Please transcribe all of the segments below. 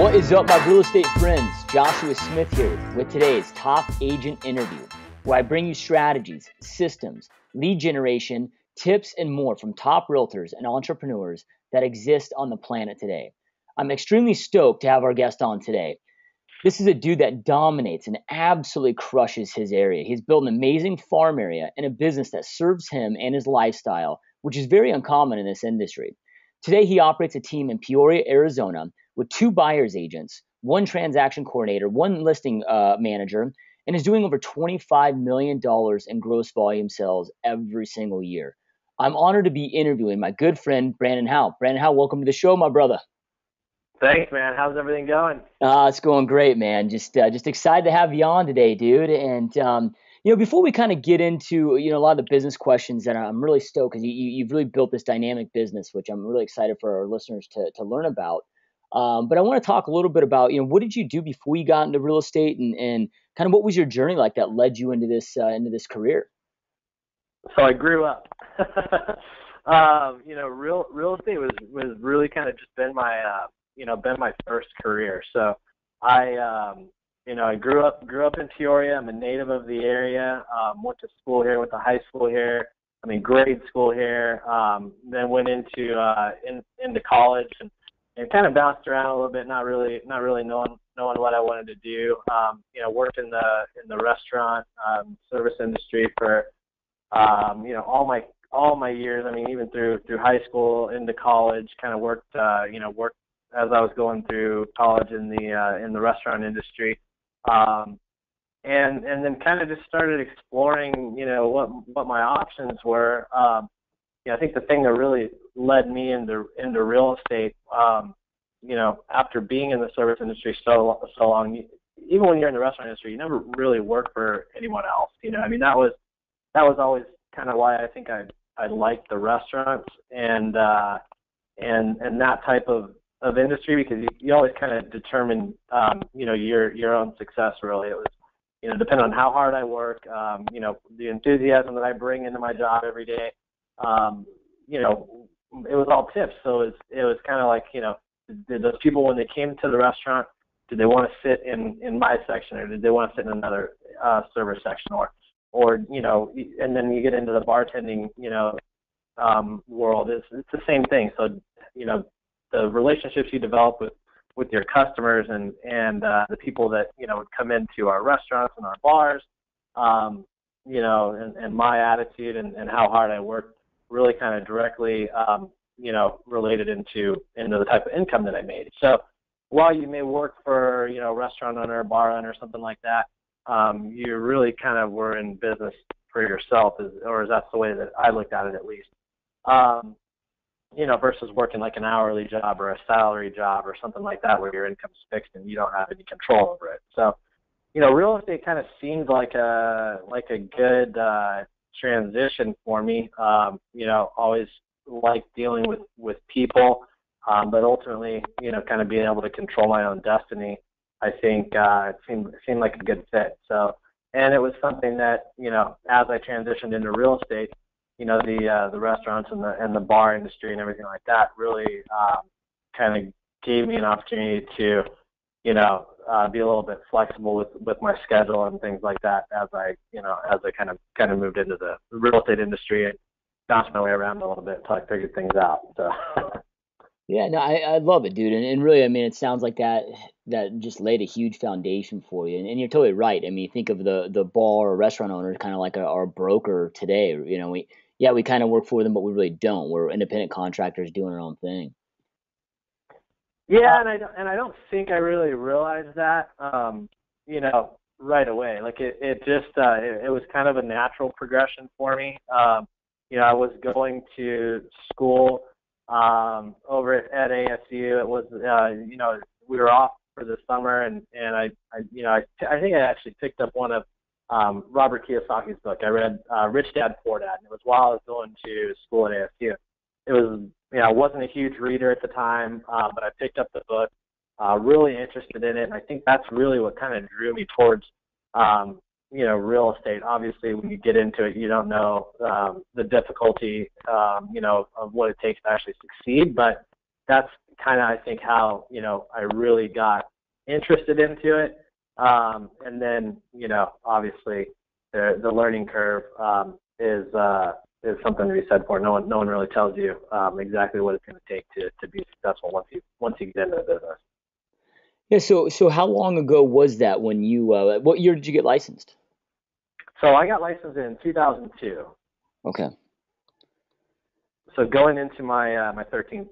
What is up, my real estate friends? Joshua Smith here with today's Top Agent Interview, where I bring you strategies, systems, lead generation, tips, and more from top realtors and entrepreneurs that exist on the planet today. I'm extremely stoked to have our guest on today. This is a dude that dominates and absolutely crushes his area. He's built an amazing farm area and a business that serves him and his lifestyle, which is very uncommon in this industry. Today, he operates a team in Peoria, Arizona, with 2 buyer's agents, 1 transaction coordinator, 1 listing manager, and is doing over $25 million in gross volume sales every single year. I'm honored to be interviewing my good friend, Brandon Howe. Brandon Howe, welcome to the show, my brother. Thanks, man. How's everything going? It's going great, man. Just excited to have you on today, dude. And before we kind of get into a lot of the business questions, that I'm really stoked because you've really built this dynamic business, which I'm really excited for our listeners to learn about. But I want to talk a little bit about what did you do before you got into real estate, and kind of what was your journey like that led you into this career? So I grew up. Real estate was really kind of just been my first career. So I grew up in Peoria. I'm a native of the area. Went to school here, went to high school here. Grade school here. Then went into college and kind of bounced around a little bit, not really knowing what I wanted to do. Worked in the restaurant service industry for all my years. Even through high school into college, kind of worked as I was going through college in the restaurant industry, and then kind of just started exploring what my options were. I think the thing that really led me into real estate, after being in the service industry so long, even when you're in the restaurant industry, you never really work for anyone else. That was always kind of why I think I liked the restaurants and that type of industry, because you always kind of determine your own success. Really, it was depending on how hard I work, the enthusiasm that I bring into my job every day. It was all tips. So it was kind of like, did those people, when they came to the restaurant, did they want to sit in my section, or did they want to sit in another server section, or and then you get into the bartending world. It's the same thing. So the relationships you develop with your customers and the people that would come into our restaurants and our bars, and my attitude and how hard I worked really kind of directly related into the type of income that I made. So while you may work for a restaurant owner, a bar owner, something like that, you really kind of were in business for yourself, or that's the way that I looked at it, at least. Versus working like an hourly job or a salary job or something like that, where your income's fixed and you don't have any control over it. So, real estate kind of seemed like a good transition for me. Always liked dealing with people, but ultimately, kind of being able to control my own destiny, I think it seemed like a good fit. So, and it was something that, as I transitioned into real estate, the restaurants and the bar industry and everything like that really kind of gave me an opportunity to, be a little bit flexible with my schedule and things like that as I kind of moved into the real estate industry and bounced my way around a little bit until I figured things out. So. Yeah, no, I love it, dude. And really, it sounds like that just laid a huge foundation for you. And you're totally right. Think of the bar or restaurant owners kind of like our broker today. We kind of work for them, but we really don't. We're independent contractors doing our own thing. Yeah, and I don't think I really realized that, right away. Like it was kind of a natural progression for me. I was going to school over at ASU. It was, we were off for the summer, and I think I actually picked up one of Robert Kiyosaki's book. I read Rich Dad Poor Dad, and it was while I was going to school at ASU. It was, I wasn't a huge reader at the time, but I picked up the book, really interested in it, and I think that's really what kind of drew me towards, real estate. Obviously, when you get into it, you don't know the difficulty, of what it takes to actually succeed, but that's kind of, I think, how, I really got interested into it. And then, obviously the learning curve, is something to be said for. No one really tells you, exactly what it's going to take to be successful once you get into the business. Yeah. So how long ago was that when you, what year did you get licensed? So I got licensed in 2002. Okay. So going into my 13th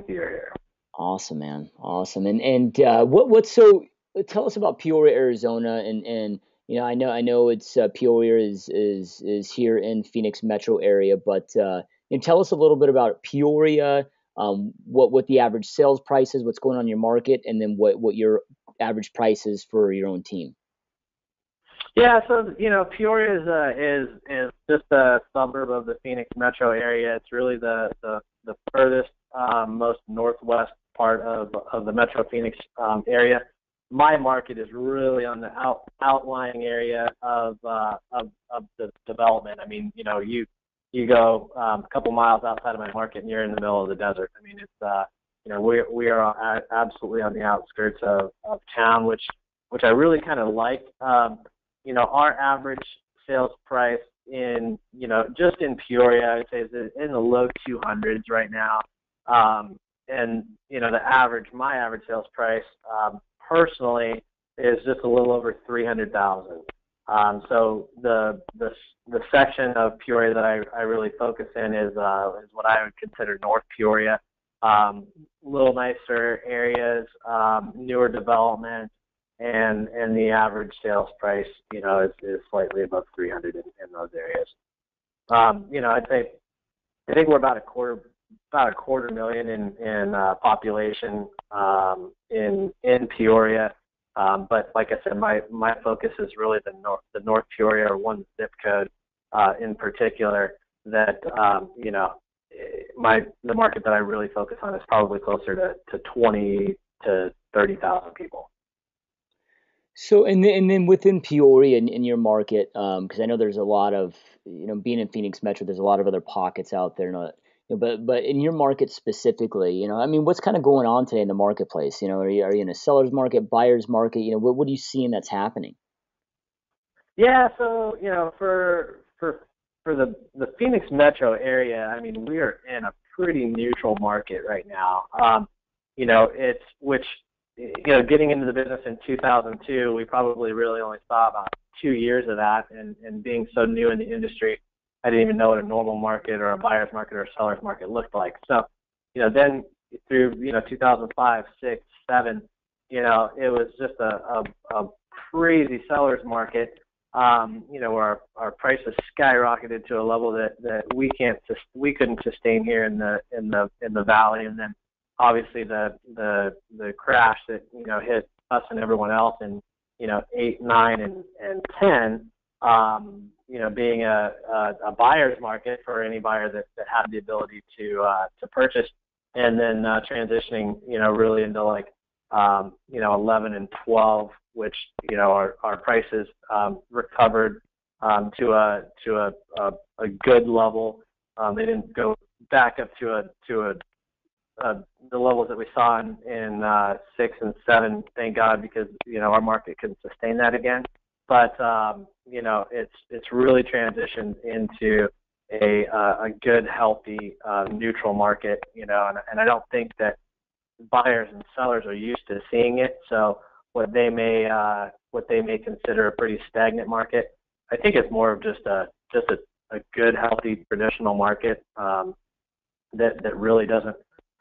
year here. Awesome, man. Awesome. And what's so tell us about Peoria, Arizona, and I know it's Peoria is here in Phoenix metro area, but tell us a little bit about Peoria, what the average sales price is, what's going on in your market, and then what your average price is for your own team. Yeah, so Peoria is just a suburb of the Phoenix metro area. It's really the furthest, most northwest part of the Metro Phoenix area. My market is really on the outlying area of the development. I mean, you go a couple miles outside of my market and you're in the middle of the desert. I mean, it's we are absolutely on the outskirts of town, which I really kind of like. Our average sales price in just in Peoria, I would say, is in the low 200s right now. And my average sales price, personally, is just a little over 300,000. So the section of Peoria that I really focus in is what I would consider North Peoria. Little nicer areas, newer development, and the average sales price, is slightly above 300 in those areas. I think we're about a quarter million in population in Peoria. But like I said, my focus is really the North Peoria, or one zip code in particular, that the market that I really focus on is probably closer to 20 to 30,000 people. So and then within Peoria in your market, because I know there's a lot of being in Phoenix Metro, there's a lot of other pockets out there. But in your market specifically, I mean, what's kind of going on today in the marketplace? Are you in a seller's market, buyer's market? What are you seeing that's happening? Yeah, so for the Phoenix metro area, I mean, we are in a pretty neutral market right now. It's which getting into the business in 2002, we probably really only saw about 2 years of that, and being so new in the industry, I didn't even know what a normal market or a buyer's market or a seller's market looked like. So, then through 2005, 6, 7, it was just a crazy seller's market. Where our prices skyrocketed to a level that we couldn't sustain here in the valley, and then obviously the crash that hit us and everyone else in 8, 9, and 10. Being a buyer's market for any buyer that had the ability to purchase, and then transitioning really into 11 and 12, which our prices recovered to a good level. They didn't go back up to the levels that we saw in 6 and 7, thank God, because our market couldn't sustain that again. But it's really transitioned into a good, healthy, neutral market. And I don't think that buyers and sellers are used to seeing it. So what they may consider a pretty stagnant market, I think it's more of just a good, healthy, traditional market that really doesn't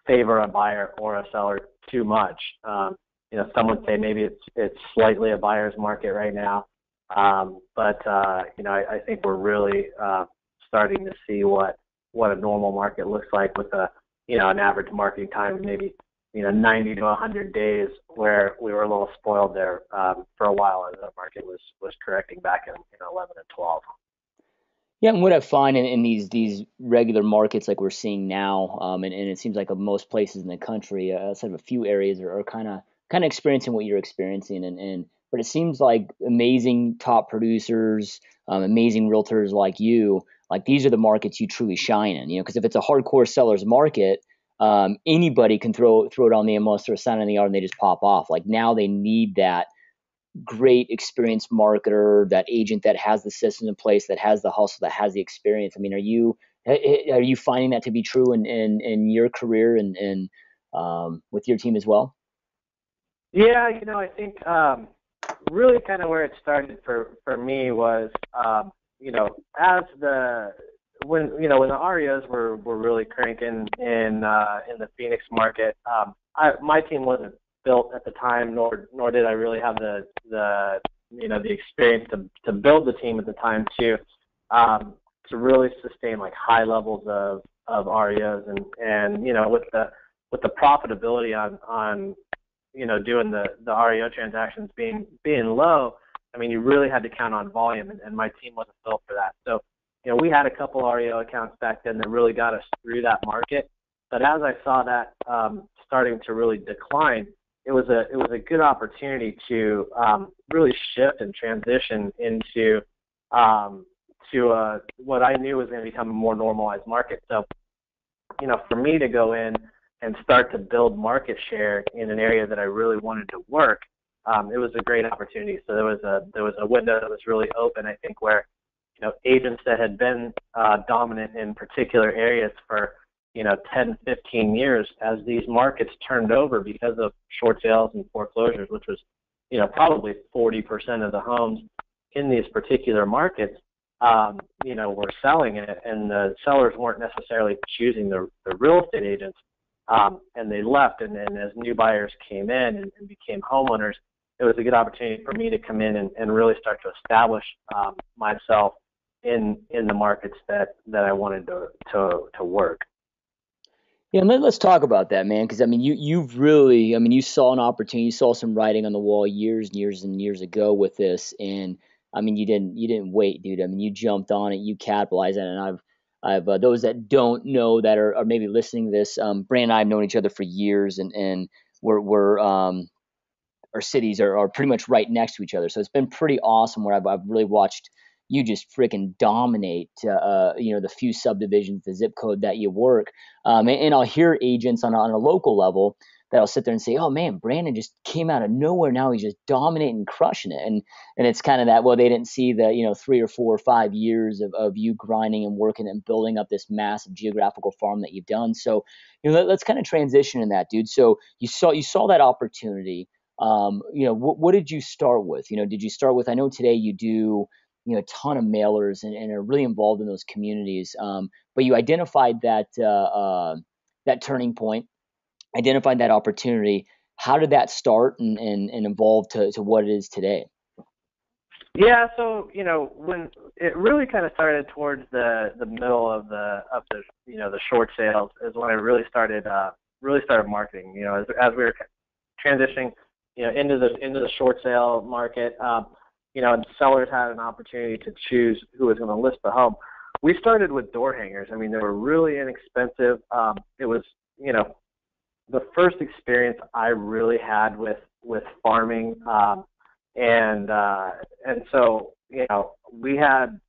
favor a buyer or a seller too much. Some would say maybe it's slightly a buyer's market right now, but I think we're really starting to see what a normal market looks like, with an average marketing time of maybe 90 to 100 days, where we were a little spoiled there for a while as the market was correcting back in 11 and 12. Yeah, and what I find in these regular markets like we're seeing now, and it seems like most places in the country, outside of a few areas, are kind of experiencing what you're experiencing, but it seems like amazing top producers, amazing realtors like you, like these are the markets you truly shine in, because if it's a hardcore seller's market, anybody can throw it on the MLS or a sign on the yard and they just pop off. Like now they need that great experienced marketer, that agent that has the systems in place, that has the hustle, that has the experience. I mean, are you finding that to be true in your career and with your team as well? Yeah, I think really kind of where it started for me was as when the REOs were really cranking in the Phoenix market, my team wasn't built at the time, nor did I really have the experience to build the team at the time to really sustain like high levels of REOs and with the profitability on doing the REO transactions being low. I mean, you really had to count on volume, and my team wasn't built for that. So, we had a couple REO accounts back then that really got us through that market. But as I saw that starting to really decline, it was a good opportunity to really shift and transition into what I knew was going to become a more normalized market. So, for me to go in and start to build market share in an area that I really wanted to work, it was a great opportunity. So there was a window that was really open, I think, where agents that had been dominant in particular areas for 10, 15 years, as these markets turned over because of short sales and foreclosures, which was probably 40% of the homes in these particular markets, were selling it, and the sellers weren't necessarily choosing the real estate agents. And they left, and then as new buyers came in and became homeowners, it was a good opportunity for me to come in and really start to establish myself in the markets that I wanted to work. Yeah, and let's talk about that, man. Because I mean, you've really, I mean, you saw an opportunity, you saw some writing on the wall years and years and years ago with this, and I mean, you didn't wait, dude. I mean, you jumped on it, you capitalized on it, and I've those that don't know that are maybe listening to this. Brand and I have known each other for years, and we're our cities are pretty much right next to each other. So it's been pretty awesome where I've really watched you just freaking dominate, the few subdivisions, the zip code that you work. And I'll hear agents on a local level that'll sit there and say, "Oh man, Brandon just came out of nowhere. Now he's just dominating and crushing it." And it's kind of that. Well, they didn't see the 3 or 4 or 5 years of you grinding and working and building up this massive geographical farm that you've done. So let's kind of transition in that, dude. So you saw that opportunity. What did you start with? Did you start with? I know today you do a ton of mailers and are really involved in those communities. But you identified that turning point, identified that opportunity. How did that start and evolve to what it is today? Yeah, so when it really kind of started towards the middle of the the short sales is when I really started marketing. As we were transitioning into the short sale market. And sellers had an opportunity to choose who was going to list the home. We started with door hangers. I mean, they were really inexpensive. It was, the first experience I really had with farming, and so we had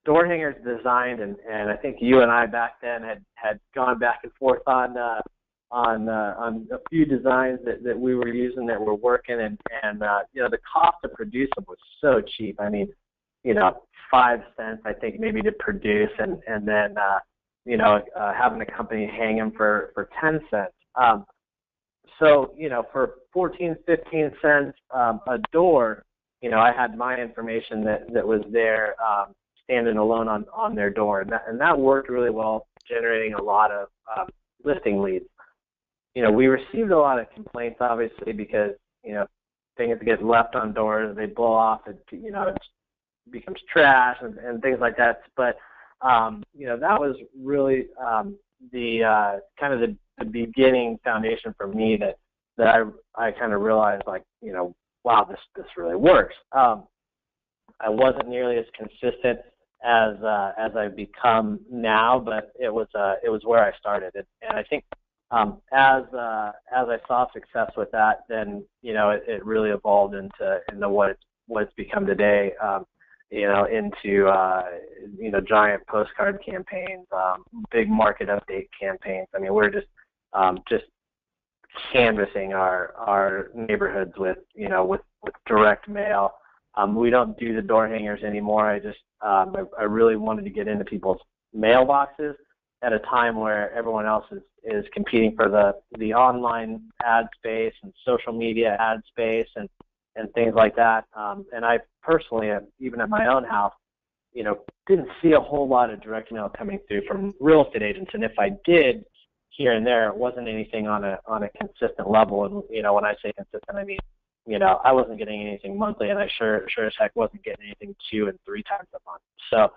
door hangers designed, and I think you and I back then had gone back and forth on a few designs that we were using that were working, and the cost to produce them was so cheap. I mean, 5 cents I think maybe to produce, and then having a company hang them for 10 cents. So for 14, 15 cents a door, I had my information that was there standing alone on their door, and that worked really well, generating a lot of listing leads. We received a lot of complaints, obviously, because, things get left on doors, they blow off, it becomes trash and things like that. But, that was really the kind of the beginning foundation for me that I kind of realized, like, wow, this really works. I wasn't nearly as consistent as I've become now, but it was where I started. And I think, as I saw success with that, then it really evolved into what it's become today. Into giant postcard campaigns, big market update campaigns. I mean, we're just just canvassing our neighborhoods with direct mail. We don't do the door hangers anymore. I really wanted to get into people's mailboxes at a time where everyone else is competing for the online ad space and social media ad space and things like that. And I personally, even at my own house, didn't see a whole lot of direct mail coming through from real estate agents. And if I did, here and there, it wasn't anything on a consistent level. And when I say consistent, I mean, I wasn't getting anything monthly, and I sure as heck wasn't getting anything 2 and 3 times a month. So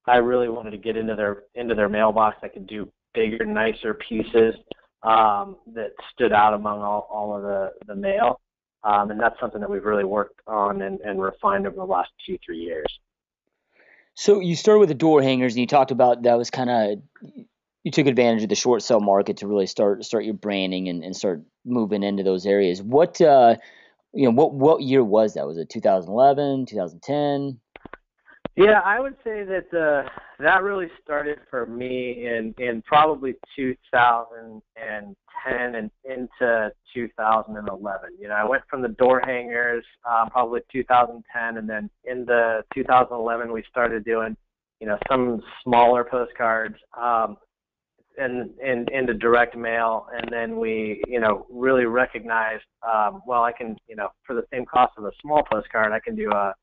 I really wanted to get into their mailbox. I could do bigger, nicer pieces that stood out among all of the mail, and that's something that we've really worked on and refined over the last 2-3 years. So you started with the door hangers, and you talked about that was kind of, you took advantage of the short sale market to really start your branding and start moving into those areas. What what year was that? Was it 2011, 2010? Yeah, I would say that that really started for me in probably 2010 and into 2011. I went from the door hangers probably 2010, and then into 2011 we started doing some smaller postcards and into direct mail, and then we really recognized well, I can for the same cost of a small postcard I can do a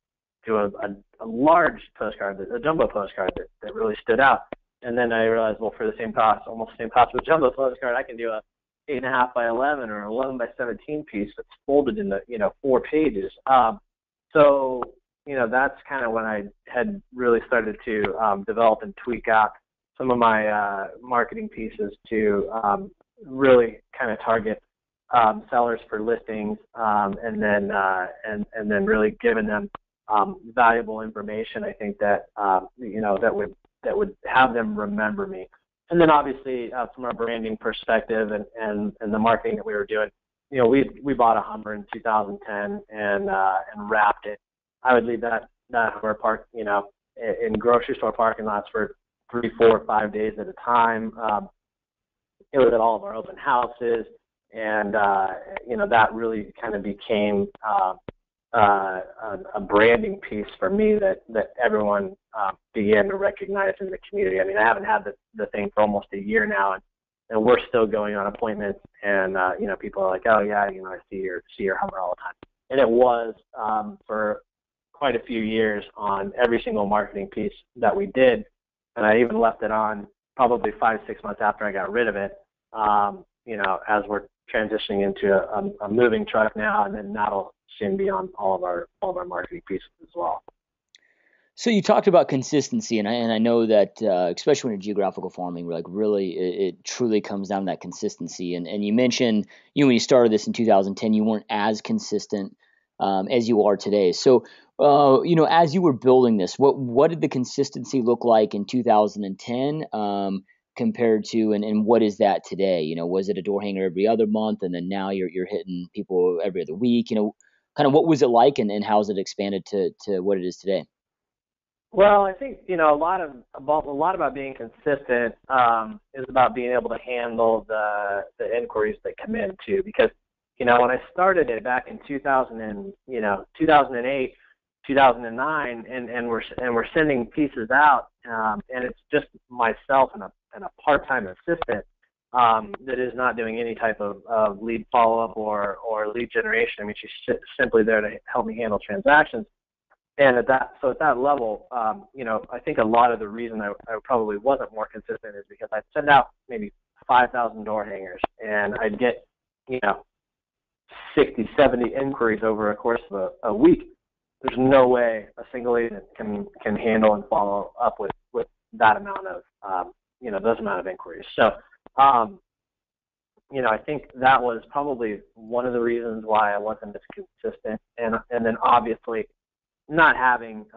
large postcard, a jumbo postcard that really stood out. And then I realized, well, for the same cost, almost the same cost of a jumbo postcard, I can do a 8.5 by 11 or 11 by 17 piece that's folded into 4 pages. So that's kind of when I had really started to develop and tweak out some of my marketing pieces to really kind of target sellers for listings, and then really giving them valuable information. I think that that would have them remember me. And then obviously from a branding perspective and the marketing that we were doing, we bought a Hummer in 2010 and wrapped it. I would leave that Hummer park in grocery store parking lots for 3, 4, 5 days at a time. It was at all of our open houses, and that really kind of became a branding piece for me that everyone began to recognize in the community. I mean, I haven't had the thing for almost a year now, and we're still going on appointments, and people are like, oh yeah, I see your Hummer all the time. And it was for quite a few years on every single marketing piece that we did, and I even left it on probably 5-6 months after I got rid of it. As we're transitioning into a moving truck now, and then that'll soon be on all of our marketing pieces as well. So you talked about consistency, and I know that especially when you're geographical farming, like really it truly comes down to that consistency. And you mentioned when you started this in 2010, you weren't as consistent as you are today. So as you were building this, what did the consistency look like in 2010 compared to and what is that today? Was it a door hanger every other month, and then now you're hitting people every other week? Kind of what was it like, and how has it expanded to what it is today? Well, I think a lot about being consistent is about being able to handle the inquiries that come in too. Because when I started it back in 2008, 2009, and we're sending pieces out, and it's just myself and a part-time assistant that is not doing any type of lead follow-up or lead generation. I mean, she's simply there to help me handle transactions. And at that level, I think a lot of the reason I probably wasn't more consistent is because I'd send out maybe 5,000 door hangers, and I'd get 60, 70 inquiries over a course of a week. There's no way a single agent can handle and follow up with that amount of those amount of inquiries. So I think that was probably one of the reasons why I wasn't as consistent, and then obviously not having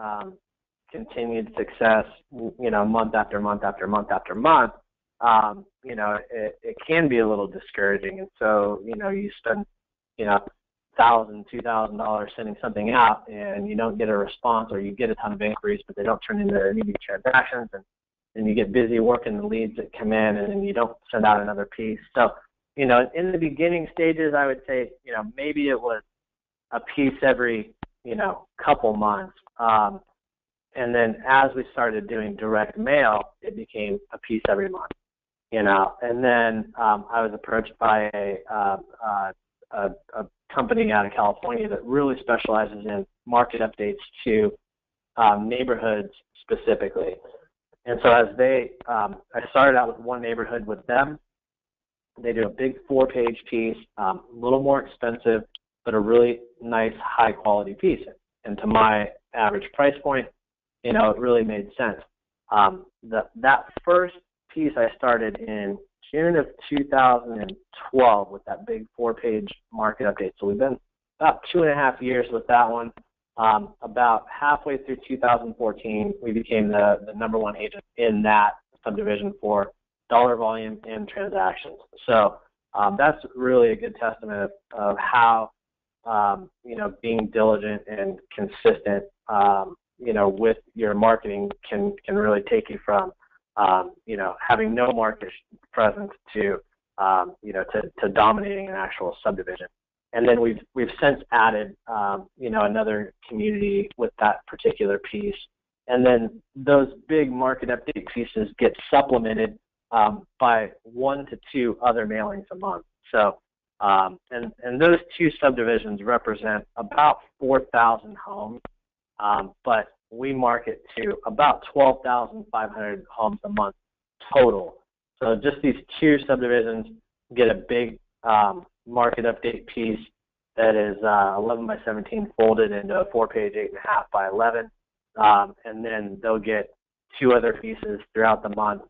continued success, month after month after month after month, it can be a little discouraging. And so, you spend, $1,000, $2,000 sending something out, and you don't get a response, or you get a ton of inquiries, but they don't turn into immediate transactions. And and you get busy working the leads that come in, and then you don't send out another piece. So, you know, in the beginning stages, I would say, you know, maybe it was a piece every, you know, couple months. And then as we started doing direct mail, it became a piece every month, you know. And then I was approached by a company out of California that really specializes in market updates to neighborhoods specifically. And so as I started out with one neighborhood with them. They do a big 4-page piece, a little more expensive, but a really nice, high-quality piece. And to my average price point, you know, it really made sense. That first piece I started in June of 2012 with that big 4-page market update. So we've been about 2.5 years with that one. About halfway through 2014, we became the number one agent in that subdivision for dollar volume and transactions. So that's really a good testament of how, you know, being diligent and consistent, you know, with your marketing can really take you from, you know, having no market presence to, you know, to dominating an actual subdivision. And then we've since added, you know, another community with that particular piece. And then those big market update pieces get supplemented by 1 to 2 other mailings a month. So, and those 2 subdivisions represent about 4,000 homes, but we market to about 12,500 homes a month total. So just these 2 subdivisions get a big market update piece that is 11 by 17 folded into a 4-page 8.5 by 11, and then they'll get 2 other pieces throughout the month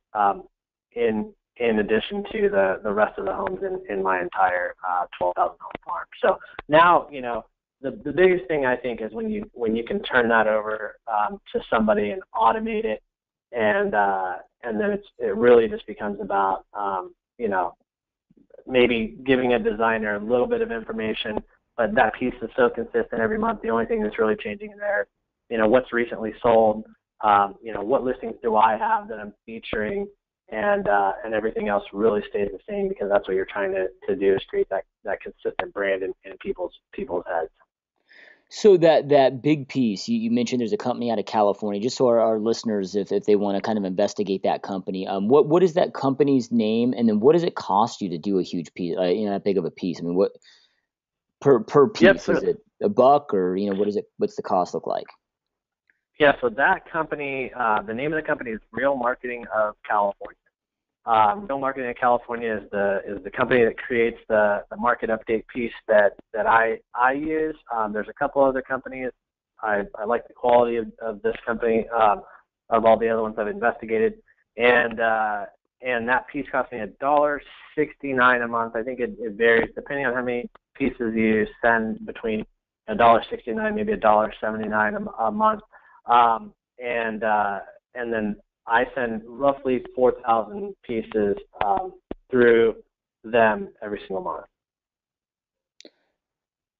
in addition to the rest of the homes in my entire 12,000 home farm. So now, you know, the biggest thing I think is when you can turn that over to somebody and automate it, and then it really just becomes about you know, maybe giving a designer a little bit of information, but that piece is so consistent every month. The only thing that's really changing in there, you know, what's recently sold, you know, what listings do I have that I'm featuring, and everything else really stays the same, because that's what you're trying to do, is create that consistent brand in people's heads. So that big piece, you mentioned there's a company out of California, just so our listeners, if they want to kind of investigate that company, what is that company's name, and then what does it cost you to do a huge piece, you know, that big of a piece? I mean, what per piece, Yep, so, is it $1, or, you know, what's the cost look like? Yeah, so that company, the name of the company is Real Marketing of California. Real Marketing of California is the company that creates the market update piece that I use. There's a couple other companies. I like the quality of this company, of all the other ones I've investigated, and that piece cost me $1.69 a month. I think it varies depending on how many pieces you send, between $1.69 maybe $1.79 a month, and then I send roughly 4,000 pieces through them every single month.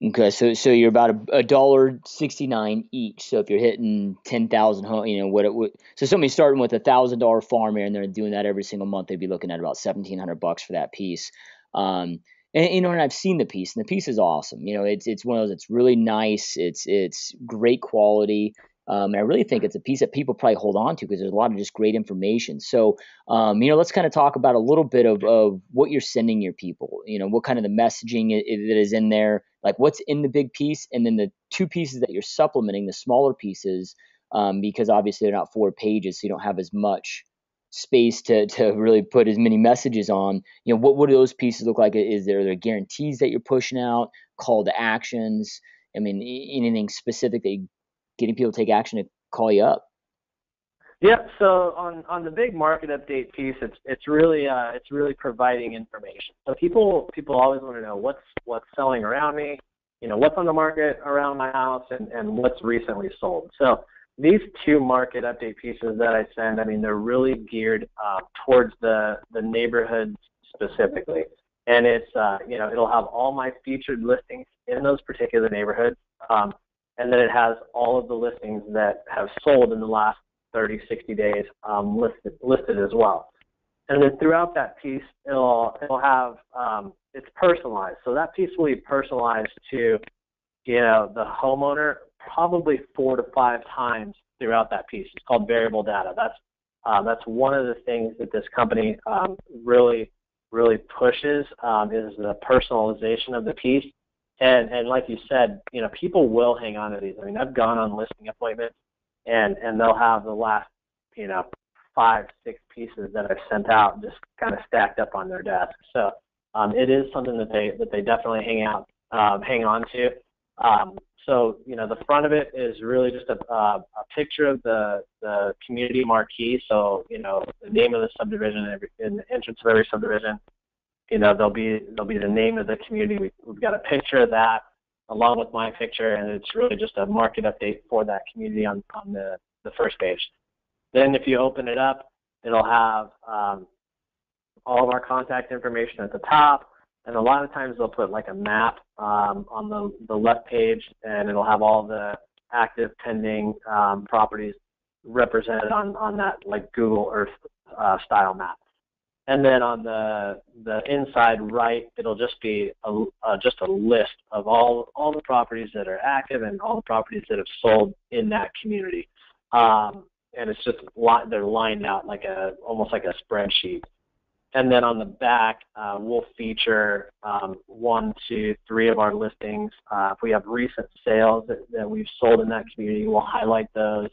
Okay, so you're about $1.69 each. So if you're hitting 10,000 home, you know what it would. So somebody starting with $1,000 farm area and they're doing that every single month, they'd be looking at about $1,700 for that piece. And you know, and I've seen the piece, and the piece is awesome. You know, it's one of those. It's really nice. It's great quality. And I really think it's a piece that people probably hold on to, because there's a lot of just great information. So, you know, let's kind of talk about a little bit of what you're sending your people. You know, what kind of the messaging that is in there, like what's in the big piece, and then the 2 pieces that you're supplementing, the smaller pieces, because obviously they're not 4 pages, so you don't have as much space to really put as many messages on. You know, what do those pieces look like? Is there guarantees that you're pushing out, call to actions? I mean, anything specific that you getting people to take action to call you up? Yeah, so on the big market update piece, it's really providing information. So people always want to know what's selling around me, you know, what's on the market around my house, and what's recently sold. So these 2 market update pieces that I send, I mean, they're really geared towards the neighborhoods specifically, and it's you know, it'll have all my featured listings in those particular neighborhoods. And then it has all of the listings that have sold in the last 30, 60 days listed as well. And then throughout that piece, it'll have it's personalized. So that piece will be personalized to the homeowner probably 4 to 5 times throughout that piece. It's called variable data. That's one of the things that this company really pushes is the personalization of the piece. And like you said, people will hang on to these. I mean, I've gone on listing appointments, and they'll have the last 5, 6 pieces that I've sent out just kind of stacked up on their desk. So it is something that they definitely hang on to. So the front of it is really just a picture of the community marquee. So the name of the subdivision in the entrance of every subdivision. There'll be the name of the community. We've got a picture of that along with my picture, and it's really just a market update for that community on the first page. Then if you open it up, it'll have all of our contact information at the top, and a lot of times they'll put like a map on the left page, and it'll have all the active pending properties represented on that like Google Earth style map. And then on the inside right, it'll just be just a list of all the properties that are active and all the properties that have sold in that community. And it's just they're lined out like almost like a spreadsheet. And then on the back, we'll feature 1, 2, 3 of our listings. If we have recent sales that we've sold in that community, we'll highlight those.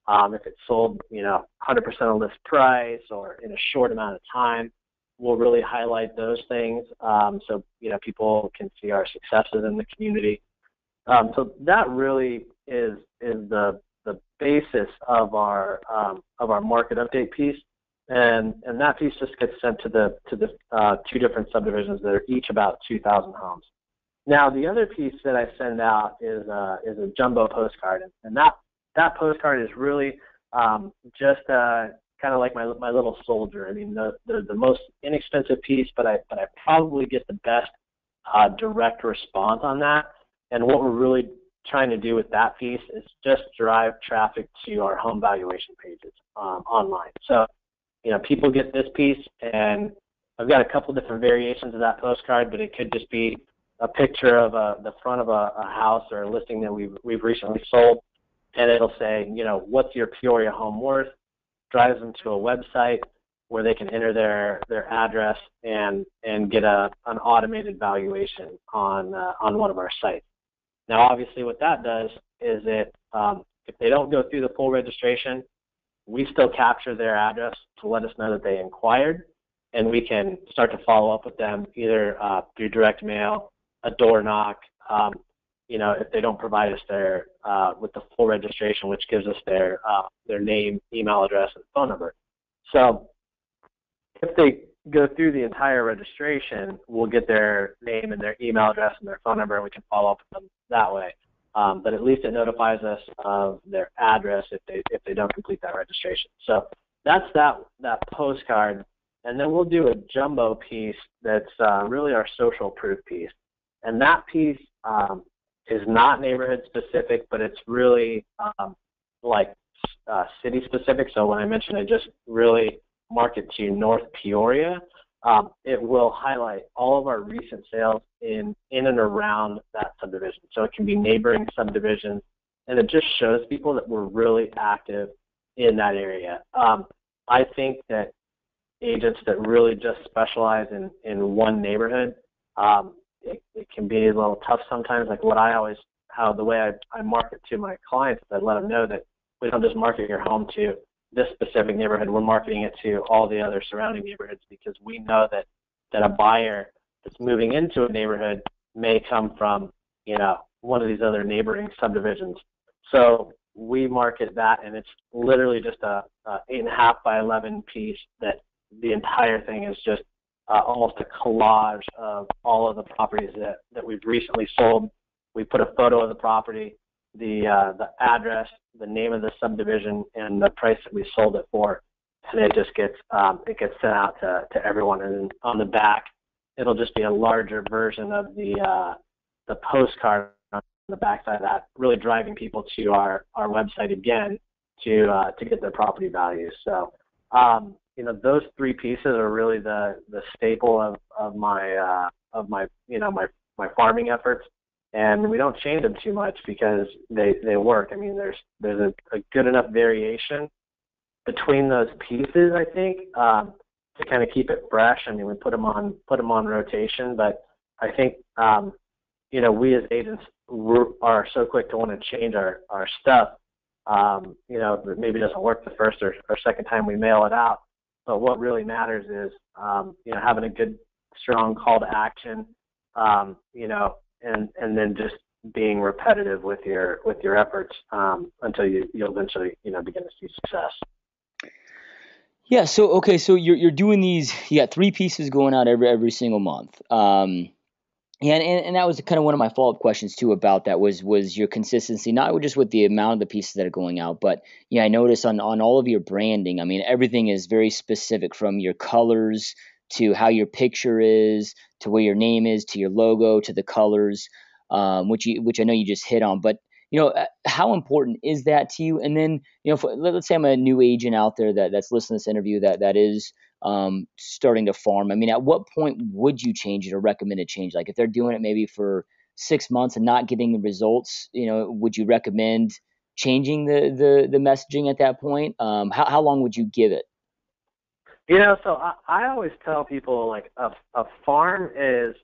If it's sold, 100% of list price or in a short amount of time, we'll really highlight those things so people can see our successes in the community. So that really is the basis of our market update piece, and that piece just gets sent to the 2 different subdivisions that are each about 2,000 homes. Now the other piece that I send out is a jumbo postcard, and that postcard is really just kind of like my little soldier. I mean, the most inexpensive piece, but I probably get the best direct response on that. And what we're really trying to do with that piece is just drive traffic to our home valuation pages online. So, people get this piece, and I've got a couple different variations of that postcard, but it could just be a picture of the front of a house or a listing that we've recently sold. And it'll say, what's your Peoria home worth? Drives them to a website where they can enter their address and get an automated valuation on one of our sites. Now, obviously, what that does is if they don't go through the full registration, we still capture their address to let us know that they inquired, and we can start to follow up with them either through direct mail, a door knock. If they don't provide us their with the full registration, which gives us their name, email address, and phone number. So if they go through the entire registration, we'll get their name and their email address and their phone number, and we can follow up with them that way. But at least it notifies us of their address if they don't complete that registration. So that's that postcard, and then we'll do a jumbo piece that's really our social proof piece, and that piece is not neighborhood specific, but it's really city specific. So when I mentioned I just really market to North Peoria, it will highlight all of our recent sales in and around that subdivision. So it can be neighboring subdivisions, and it just shows people that we're really active in that area. I think that agents that really just specialize in one neighborhood, it can be a little tough sometimes. Like the way I market to my clients is I let them know that we don't just market your home to this specific neighborhood. We're marketing it to all the other surrounding neighborhoods because we know that a buyer that's moving into a neighborhood may come from, one of these other neighboring subdivisions. So we market that, and it's literally just a 8.5 by 11 piece that the entire thing is just almost a collage of all of the properties that we've recently sold. We put a photo of the property, the address, the name of the subdivision, and the price that we sold it for, and it just gets sent out to everyone. And then on the back, it'll just be a larger version of the postcard on the back side of that, really driving people to our website again to get their property values. So, those three pieces are really the staple of my my farming efforts, and we don't change them too much because they work. I mean, there's a good enough variation between those pieces, I think, to kind of keep it fresh. I mean, we put them on rotation, but I think we as agents are so quick to want to change our stuff. That maybe doesn't work the first or second time we mail it out. But what really matters is having a good, strong call to action, and then just being repetitive with your efforts until you'll eventually begin to see success. Yeah. So okay. So you're doing these. You got three pieces going out every single month. Yeah, and that was kind of one of my follow-up questions too about that was your consistency, not just with the amount of the pieces that are going out, but I noticed on all of your branding. I mean, everything is very specific, from your colors to how your picture is to where your name is to your logo to the colors, which I know you just hit on. But how important is that to you? And then let's say I'm a new agent out there that's listening to this interview that is starting to farm. I mean, at what point would you change it or recommend a change? Like if they're doing it maybe for 6 months and not getting the results, would you recommend changing the messaging at that point? How long would you give it? So I always tell people, like, a farm is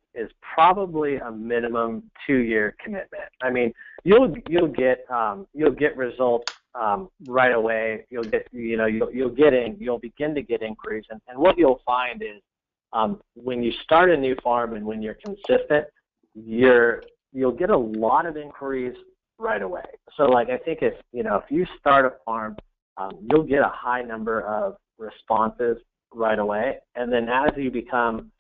probably a minimum 2-year commitment. I mean, you'll get results right away. You'll begin to get inquiries, and what you'll find is when you start a new farm and when you're consistent, you'll get a lot of inquiries right away. So, like, I think if you start a farm, you'll get a high number of responses right away, and then as you become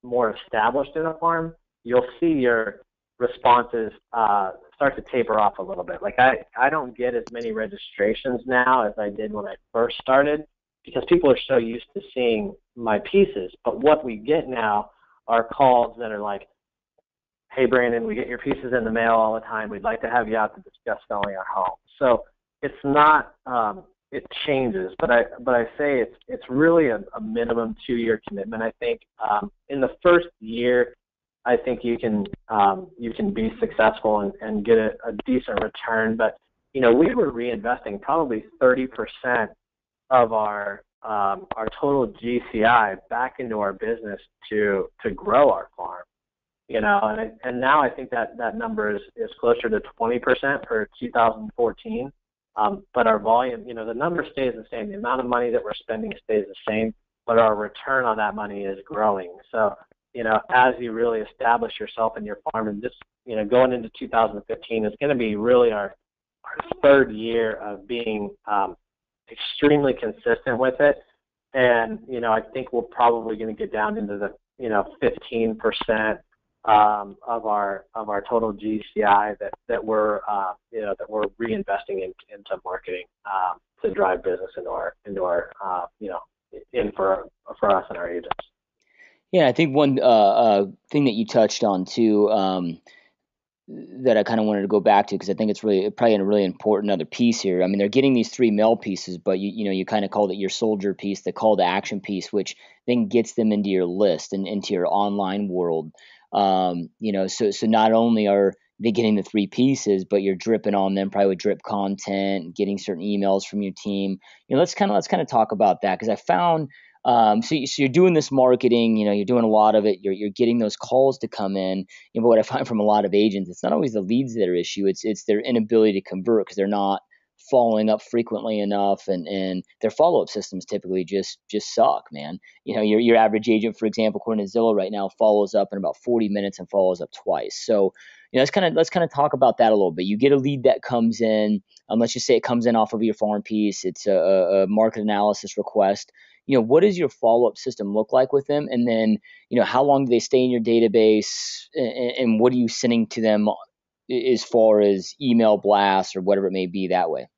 more established in a farm, you'll see your responses start to taper off a little bit. Like I don't get as many registrations now as I did when I first started, because people are so used to seeing my pieces. But what we get now are calls that are like, "Hey Brandon, we get your pieces in the mail all the time. We'd like to have you out to discuss selling our home." So it's not it changes, but I say it's really a minimum 2-year commitment. I think in the first year, I think you can be successful and get a decent return. But we were reinvesting probably 30% of our total GCI back into our business to grow our farm. And now I think that number is closer to 20% for 2014. But our volume, the number stays the same. The amount of money that we're spending stays the same, but our return on that money is growing. So, as you really establish yourself in your farm, and this, going into 2015 is going to be really our third year of being extremely consistent with it. And, I think we're probably going to get down into the, 15% of our total GCI that we're reinvesting into marketing to drive business into our for us and our agents. Yeah, I think one thing that you touched on too, that I kind of wanted to go back to, because I think it's probably a really important other piece here. I mean, they're getting these 3 mail pieces, but you kind of called it your soldier piece, the call to action piece, which then gets them into your list and into your online world. So not only are they getting the 3 pieces, but you're dripping on them probably with drip content, getting certain emails from your team. Let's kind of talk about that, because I found so you're doing this marketing, you're doing a lot of it. You're getting those calls to come in. But what I find from a lot of agents, it's not always the leads that are issue. It's their inability to convert, because they're not following up frequently enough, and their follow-up systems typically just suck, man. Your average agent, for example, according to Zillow right now, follows up in about 40 minutes and follows up twice. So let's kind of talk about that a little bit. You get a lead that comes in. Let's just say it comes in off of your farm piece. It's a market analysis request. What does your follow-up system look like with them? And then, how long do they stay in your database, and what are you sending to them as far as email blasts or whatever it may be that way?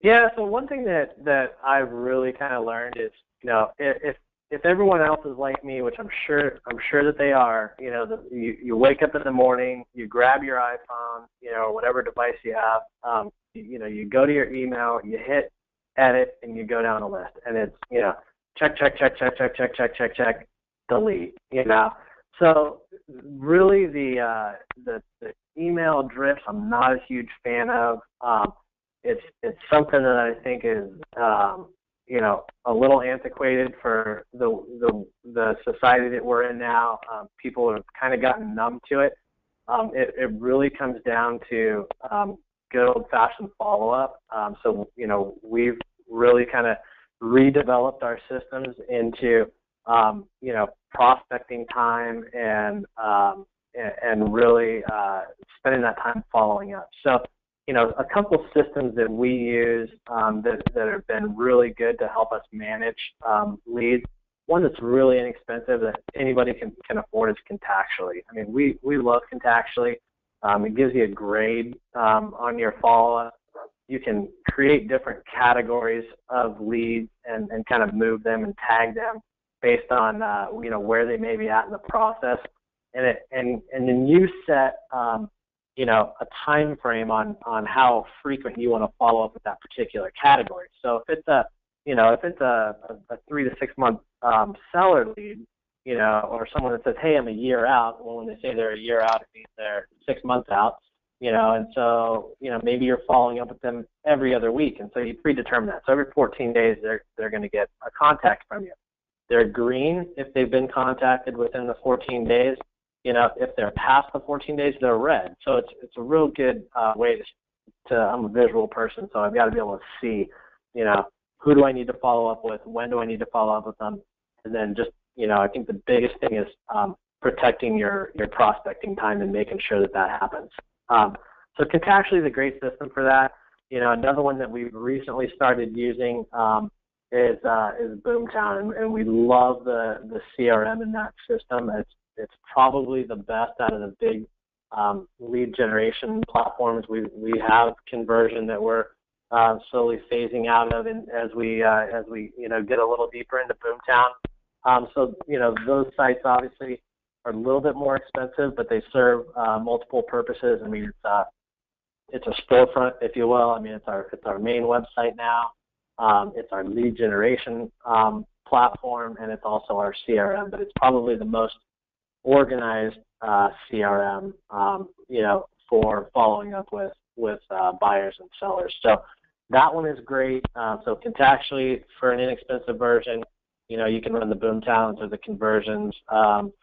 Yeah, so one thing that I've really kind of learned is, if everyone else is like me, which I'm sure that they are, you wake up in the morning, you grab your iPhone, or whatever device you have, you go to your email, you hit edit, and you go down a list, and it's, check, check, check, check, check, check, check, check, check, delete, So really the email drifts I'm not a huge fan of. It's something that I think is, a little antiquated for the society that we're in now. People have kind of gotten numb to it. It really comes down to good old-fashioned follow-up. So we've really kind of redeveloped our systems into prospecting time and really spending that time following up. So a couple systems that we use that have been really good to help us manage leads. One that's really inexpensive that anybody can afford is Contactually. I mean, we love Contactually. It gives you a grade on your follow-up. You can create different categories of leads and kind of move them and tag them based on where they may be at in the process, and then you set a time frame on how frequent you want to follow up with that particular category. So if it's a 3 to 6 month seller lead, or someone that says, hey, I'm a year out. Well, when they say they're a year out, it means they're 6 months out. And so, maybe you're following up with them every other week, and so you predetermine that. So every 14 days, they're going to get a contact from you. They're green if they've been contacted within the 14 days. If they're past the 14 days, they're red. So it's a real good way to. I'm a visual person, so I've got to be able to see, who do I need to follow up with, when do I need to follow up with them, and then just, I think the biggest thing is protecting your prospecting time and making sure that happens. So Contactually is a great system for that. Another one that we've recently started using is Boomtown, and we love the CRM in that system. It's probably the best out of the big lead generation platforms. We have Conversion that we're slowly phasing out of, and as we get a little deeper into Boomtown. So those sites obviously are a little bit more expensive, but they serve multiple purposes. I mean, it's a storefront, if you will. I mean, it's our main website now. It's our lead generation platform, and it's also our CRM. But it's probably the most organized CRM, for following up with buyers and sellers. So that one is great. So Contactually, for an inexpensive version, you can run the Boomtowns or the Conversions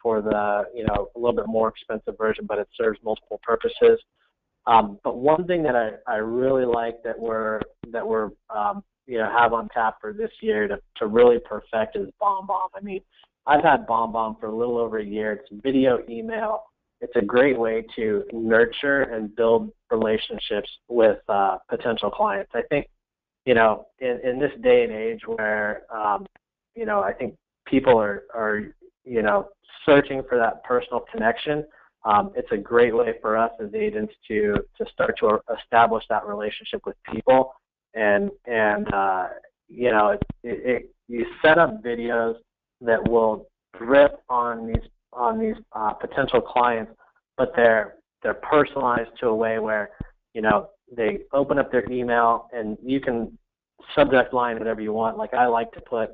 for the, a little bit more expensive version, but it serves multiple purposes. But one thing that I really like that we're have on tap for this year to really perfect is BombBomb. I mean, I've had BombBomb for a little over a year. It's video email. It's a great way to nurture and build relationships with potential clients. I think, in this day and age where I think people are searching for that personal connection. It's a great way for us as agents to start to establish that relationship with people, and you set up videos that will drip on these potential clients, but they're personalized to a way where they open up their email and you can subject line whatever you want. Like I like to put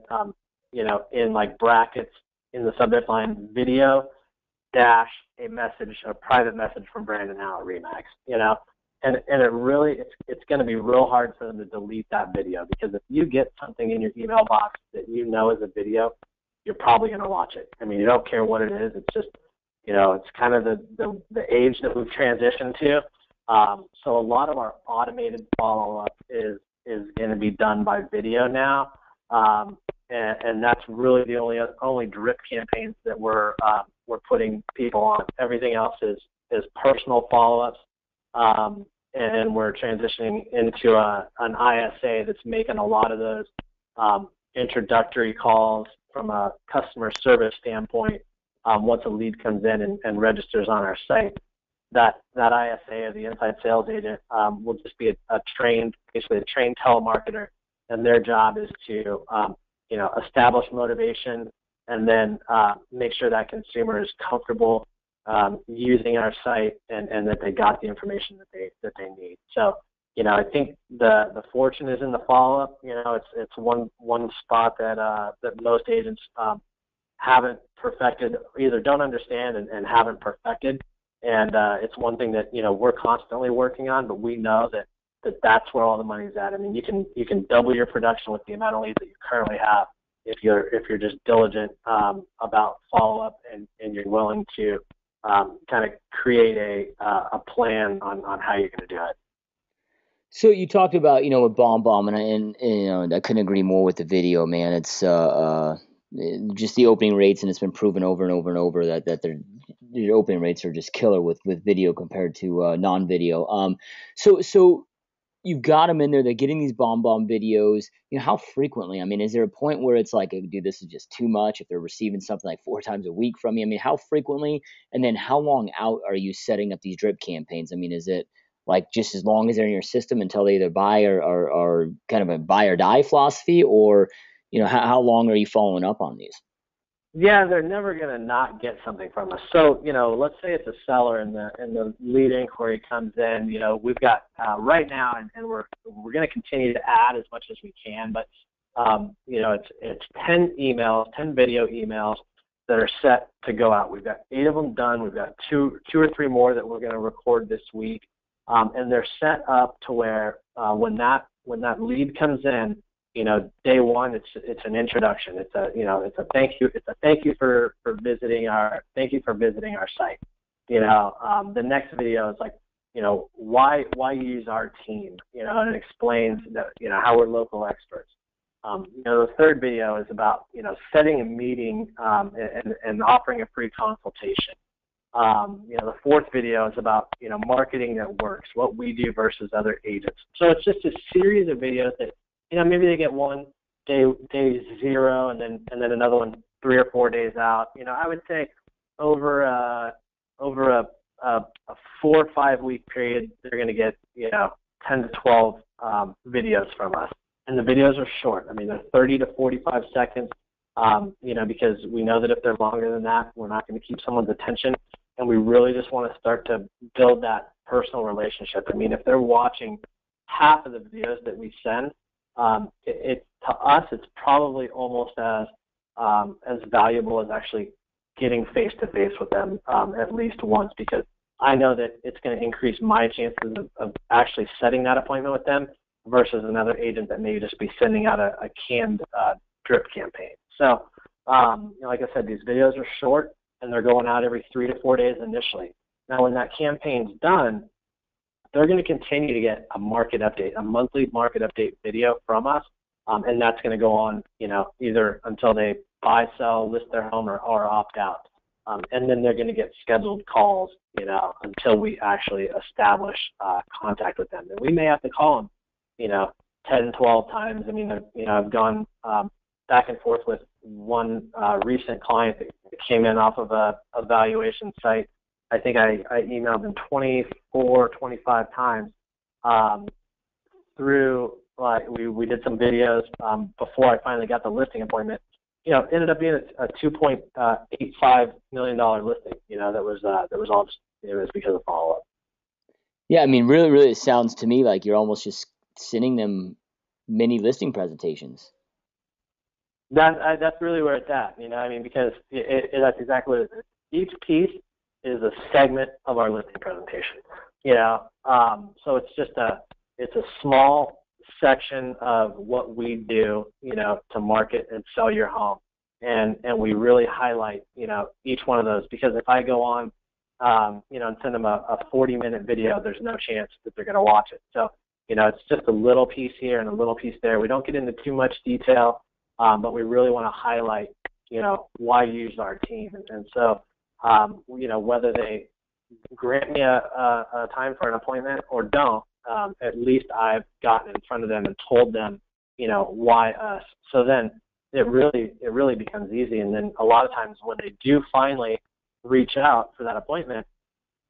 in like brackets in the subject line, video dash a private message from Brandon Howe at Remax, and it really, it's going to be real hard for them to delete that video, because if you get something in your email box that is a video, you're probably going to watch it. I mean, you don't care what it is. It's just, it's kind of the age that we've transitioned to. So a lot of our automated follow-up is going to be done by video now. And that's really the only drip campaigns that we're putting people on. Everything else is personal follow-ups, and we're transitioning into an ISA that's making a lot of those introductory calls from a customer service standpoint. Once a lead comes in and registers on our site, that ISA, or the inside sales agent, will just be a trained telemarketer, and their job is to establish motivation, and then make sure that consumer is comfortable using our site, and that they got the information that they need. So I think the fortune is in the follow-up. It's one spot that most agents haven't perfected, either don't understand and haven't perfected. And it's one thing that we're constantly working on, but we know that's where all the money's at. I mean, you can double your production with the amount of leads that you currently have if you're just diligent about follow-up and you're willing to kind of create a plan on how you're going to do it. So you talked about, with Bomb, and I couldn't agree more with the video, man. It's just the opening rates, and it's been proven over and over and over that their opening rates are just killer with video compared to non-video. So you've got them in there. They're getting these bomb videos. How frequently? I mean, is there a point where it's like, dude, this is just too much? If they're receiving something like 4 times a week from you, I mean, how frequently? And then how long out are you setting up these drip campaigns? I mean, is it like just as long as they're in your system until they either buy or kind of a buy or die philosophy, or how long are you following up on these? Yeah, they're never going to not get something from us. So, let's say it's a seller and the lead inquiry comes in. We've got right now, and we're going to continue to add as much as we can. But it's 10 emails, 10 video emails that are set to go out. We've got 8 of them done. We've got two or three more that we're going to record this week, and they're set up to where when that lead comes in, day one, it's an introduction. It's a thank you. It's a thank you for visiting our site. The next video is like, why you use our team. And it explains that how we're local experts. The third video is about setting a meeting and offering a free consultation. The fourth video is about marketing that works, what we do versus other agents. So it's just a series of videos that maybe they get one day 0, and then another one 3 or 4 days out. I would say over a 4 or 5 week period, they're going to get 10 to 12 videos from us, and the videos are short. I mean, they're 30 to 45 seconds. Because we know that if they're longer than that, we're not going to keep someone's attention, and we really just want to start to build that personal relationship. I mean, if they're watching half of the videos that we send, to us, it's probably almost as valuable as actually getting face to face with them at least once, because I know that it's going to increase my chances of actually setting that appointment with them versus another agent that may just be sending out a canned drip campaign. So, like I said, these videos are short and they're going out every 3 to 4 days initially. Now, when that campaign's done, they're going to continue to get a market update, a monthly market update video from us, and that's going to go on, either until they buy, sell, list their home, or opt out. And then they're going to get scheduled calls, until we actually establish contact with them. And we may have to call them, 10, 12 times. I mean, I've gone back and forth with one recent client that came in off of a valuation site. I think I emailed them 24, 25 times through, we did some videos before I finally got the listing appointment. It ended up being a $2.85 million listing. That was all just, it was because of follow-up. Yeah, I mean, really, really, it sounds to me like you're almost just sending them mini listing presentations. That's really where it's at, because that's exactly what it is. Each piece is a segment of our listing presentation, so it's just a small section of what we do, to market and sell your home, and we really highlight, each one of those, because if I go on, and send them a 40-minute video, there's no chance that they're going to watch it. So, it's just a little piece here and a little piece there. We don't get into too much detail, but we really want to highlight, why use our team, and so. Whether they grant me a time for an appointment or don't, at least I've gotten in front of them and told them, why us. So then it really becomes easy. And then a lot of times when they do finally reach out for that appointment,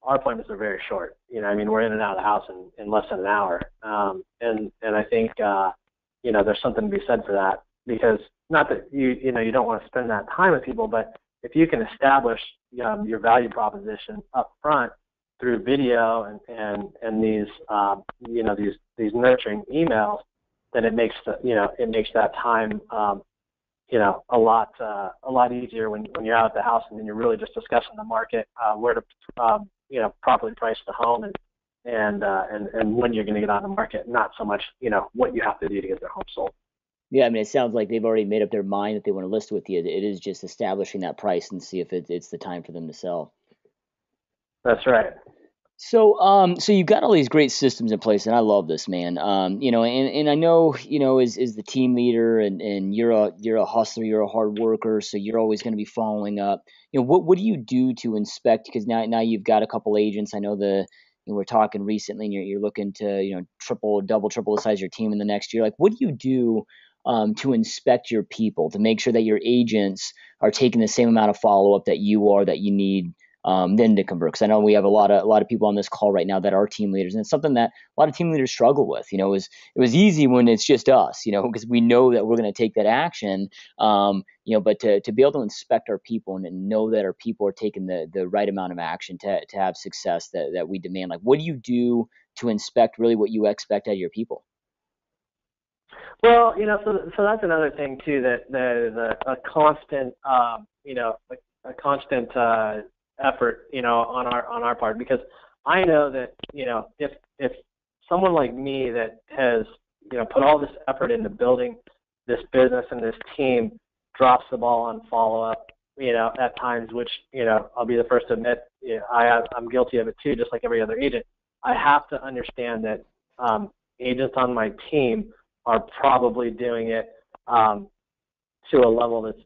our appointments are very short. We're in and out of the house in less than an hour. And I think, there's something to be said for that, because not that you don't want to spend that time with people, but if you can establish your value proposition up front, through video and these these nurturing emails, then it makes that time a lot easier when you're out at the house and then you're really just discussing the market, where to properly price the home and when you're going to get on the market, not so much what you have to do to get their home sold. Yeah, I mean, it sounds like they've already made up their mind that they want to list with you. It is just establishing that price and see if it's the time for them to sell. That's right. So you've got all these great systems in place, and I love this, man. And I know, as the team leader, and you're a hustler, you're a hard worker, so you're always going to be following up. What do you do to inspect? Because now you've got a couple agents. I know we're talking recently, and you're looking to triple the size of your team in the next year. Like, what do you do to inspect your people to make sure that your agents are taking the same amount of follow up that you are, that you need? Then to convert, because I know we have a lot of people on this call right now that are team leaders, and it's something that a lot of team leaders struggle with. It was easy when it's just us, because we know that we're going to take that action. But to be able to inspect our people and know that our people are taking the right amount of action to have success that we demand. Like, what do you do to inspect really what you expect out of your people? Well, so that's another thing too, that is a constant, a constant effort, on our part, because I know that, if someone like me that has, put all this effort into building this business and this team drops the ball on follow up, at times, which, I'll be the first to admit, I'm guilty of it too, just like every other agent. I have to understand that agents on my team are probably doing it to a level that's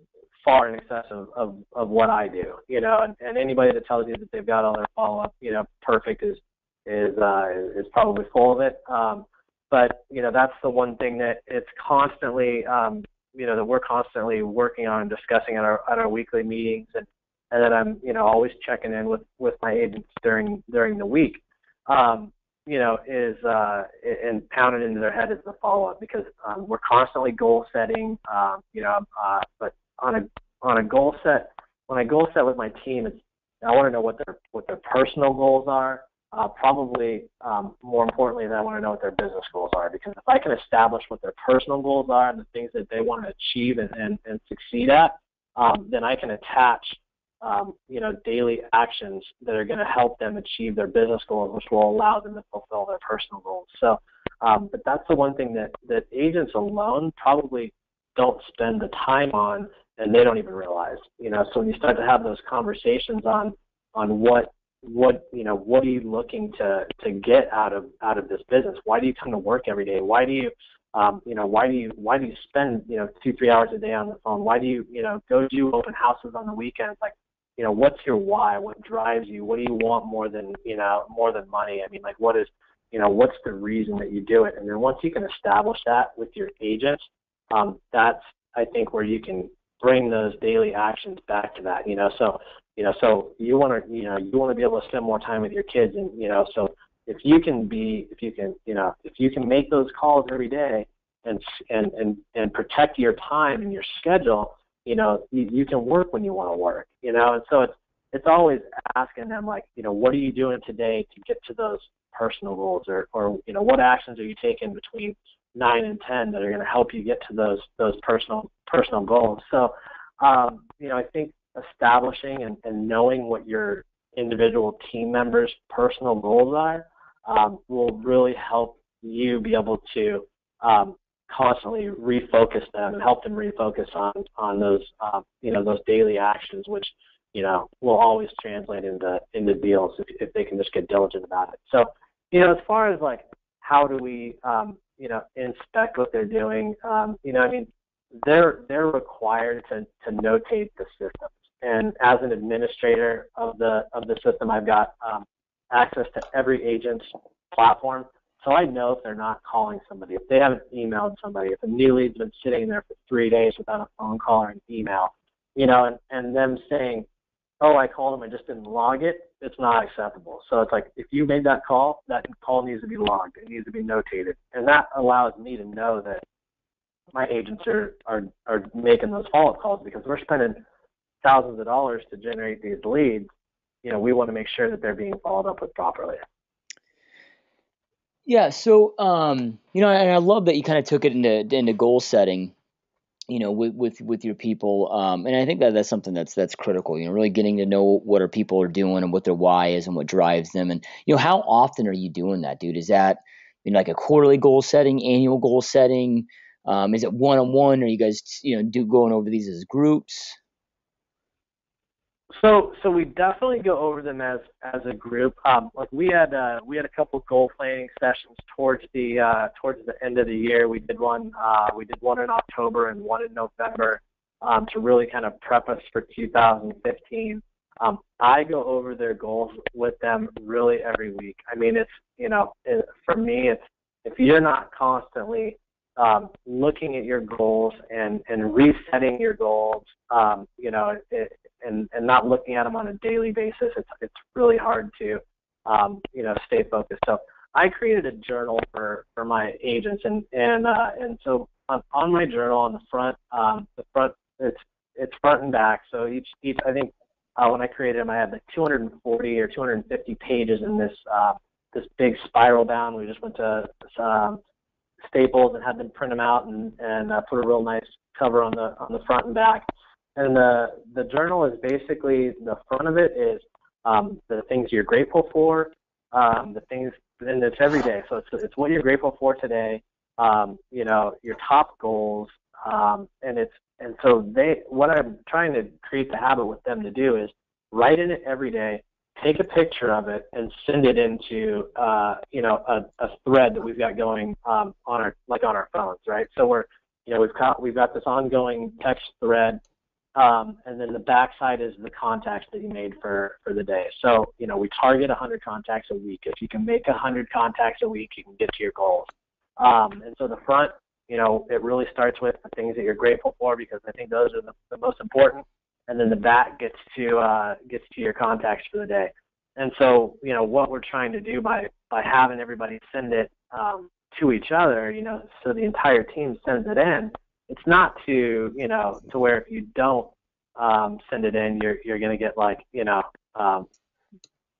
far in excess of what I do, and anybody that tells you that they've got all their follow up, perfect is probably full of it. But that's the one thing that it's constantly, that we're constantly working on and discussing at our weekly meetings, and then I'm always checking in with my agents during the week. Is and pounded into their head is the follow up, because we're constantly goal setting, but on a goal set, when I goal set with my team, I want to know what their personal goals are. Probably more importantly, than I want to know what their business goals are, because if I can establish what their personal goals are and the things that they want to achieve and succeed at, then I can attach daily actions that are going to help them achieve their business goals, which will allow them to fulfill their personal goals. So, but that's the one thing that agents alone probably don't spend the time on, and they don't even realize. So when you start to have those conversations on what are you looking to get out of this business? Why do you come to work every day? Why do you why do you spend 2-3 hours a day on the phone? Why do you go do open houses on the weekends? Like, what's your why? What drives you? What do you want more than money? I mean, like, what is what's the reason that you do it? And then once you can establish that with your agents, that's, I think, where you can bring those daily actions back to that. So you want to be able to spend more time with your kids, and so if you can make those calls every day and protect your time and your schedule, you can work when you want to work, and so it's always asking them, like, what are you doing today to get to those personal goals, or what actions are you taking between 9 and 10 that are going to help you get to those personal goals. So I think establishing and knowing what your individual team members' personal goals are will really help you be able to constantly refocus them and help them refocus on those those daily actions, which will always translate into deals if they can just get diligent about it. So as far as, like, how do we inspect what they're doing, they're required to notate the systems. And as an administrator of the system, I've got access to every agent's platform, so I know if they're not calling somebody, if they haven't emailed somebody, if a new lead's been sitting there for 3 days without a phone call or an email, and them saying, "Oh, I called them, I just didn't log it," it's not acceptable. So it's like, if you made that call needs to be logged. It needs to be notated, and that allows me to know that my agents are making those follow-up calls, because we're spending thousands of dollars to generate these leads, we want to make sure that they're being followed up with properly. Yeah. So, and I love that you kind of took it into goal setting, with your people. And I think that that's something that's critical, really getting to know what our people are doing and what their why is and what drives them. And, how often are you doing that, dude? Is that, like a quarterly goal setting, annual goal setting? Is it one-on-one? Are you guys, do going over these as groups? So we definitely go over them as a group. Like we had a couple goal planning sessions towards the end of the year. We did one in October and one in November to really kind of prep us for 2015. I go over their goals with them really every week. I mean, for me, it's if you're not constantly looking at your goals and resetting your goals, and not looking at them on a daily basis, it's really hard to, stay focused. So I created a journal for my agents, and so on my journal on the front, it's front and back. So each I think when I created them, I had like 240 or 250 pages in this big spiral bound. We just went to Staples and had them print them out and put a real nice cover on the front and back. And the journal is basically, the front of it is the things you're grateful for, the things, and it's every day. So it's what you're grateful for today, your top goals, and so what I'm trying to create the habit with them to do is write in it every day, take a picture of it, and send it into a thread that we've got going on our phones, right? So we've got this ongoing text thread. And then the backside is the contacts that you made for the day. So, we target 100 contacts a week. If you can make 100 contacts a week, you can get to your goals. And so the front, it really starts with the things that you're grateful for, because I think those are the most important. And then the back gets to your contacts for the day. And so, what we're trying to do by having everybody send it to each other, so the entire team sends it in. It's not to where if you don't send it in, you're going to get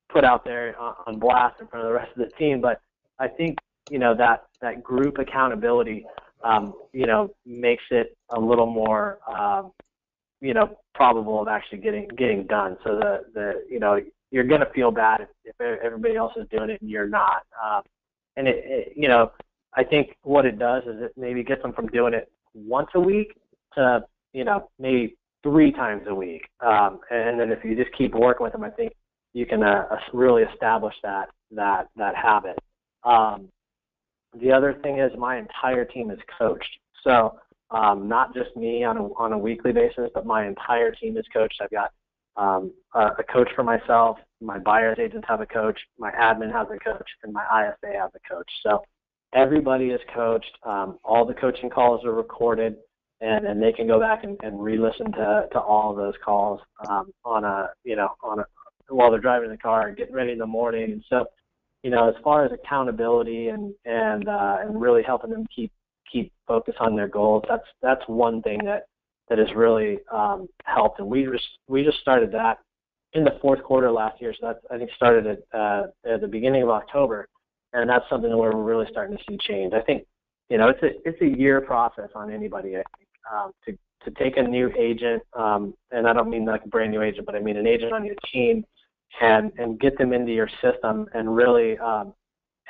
put out there on blast in front of the rest of the team. But I think that group accountability makes it a little more probable of actually getting done. So you're going to feel bad if everybody else is doing it and you're not. And I think what it does is it maybe gets them from doing it once a week to maybe 3 times a week, and then if you just keep working with them, I think you can really establish that habit. The other thing is my entire team is coached, so not just me on a weekly basis, but my entire team is coached. I've got a coach for myself, my buyer's agents have a coach, my admin has a coach, and my ISA has a coach. So everybody is coached. All the coaching calls are recorded, and they can go back and re-listen to all of those calls while they're driving the car and getting ready in the morning. And so, as far as accountability and really helping them keep focus on their goals, that's one thing that has really helped. And we just started that in the fourth quarter last year. So that I think started at the beginning of October. And that's something where we're really starting to see change. I think, it's a year process on anybody, I think, to take a new agent, and I don't mean like a brand new agent, but I mean an agent on your team, and get them into your system and really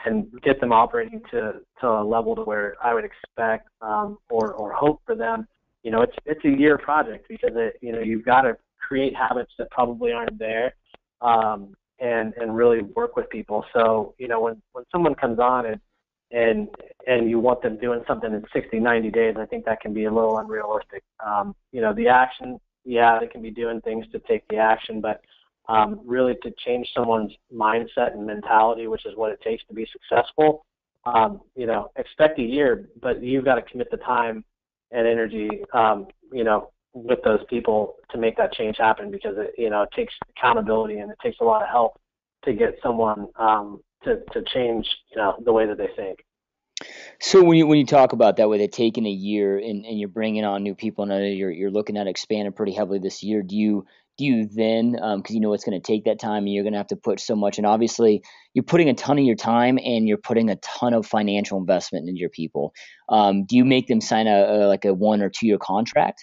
and get them operating to a level to where I would expect or hope for them. It's a year project, because you've got to create habits that probably aren't there. And really work with people. So, when someone comes on and you want them doing something in 60, 90 days, I think that can be a little unrealistic. The action, they can be doing things to take the action, but really to change someone's mindset and mentality, which is what it takes to be successful, expect a year, but you've got to commit the time and energy, with those people to make that change happen, because it takes accountability and it takes a lot of help to get someone to change the way that they think. So when you talk about that, with it taking a year and you're bringing on new people, and I know you're looking at expanding pretty heavily this year, do you then, because you know it's going to take that time and you're going to have to put so much, and obviously you're putting a ton of your time and you're putting a ton of financial investment into your people. Do you make them sign a like a 1 or 2 year contract?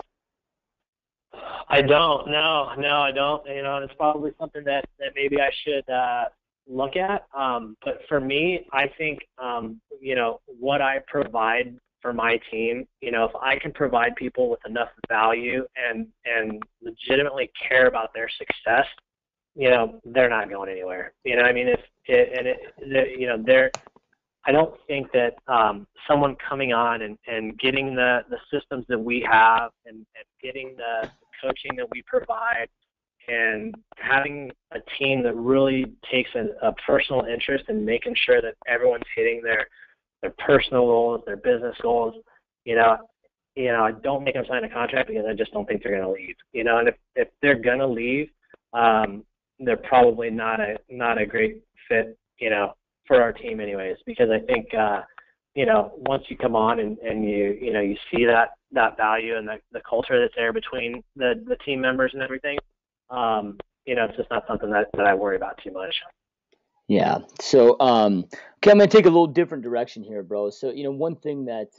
I don't. No, I don't. It's probably something that maybe I should look at. But for me, I think what I provide for my team. If I can provide people with enough value and legitimately care about their success, they're not going anywhere. I mean, if it, and it, they're I don't think that someone coming on and getting the systems that we have and getting the coaching that we provide and having a team that really takes a personal interest in making sure that everyone's hitting their personal goals, their business goals, I don't make them sign a contract because I just don't think they're going to leave. And if they're going to leave, they're probably not a great fit, for our team anyways, because I think, once you come on and you see that value and the culture that's there between the team members and everything, it's just not something that I worry about too much. Yeah. So, okay, I'm gonna take a little different direction here, bro. So, one thing that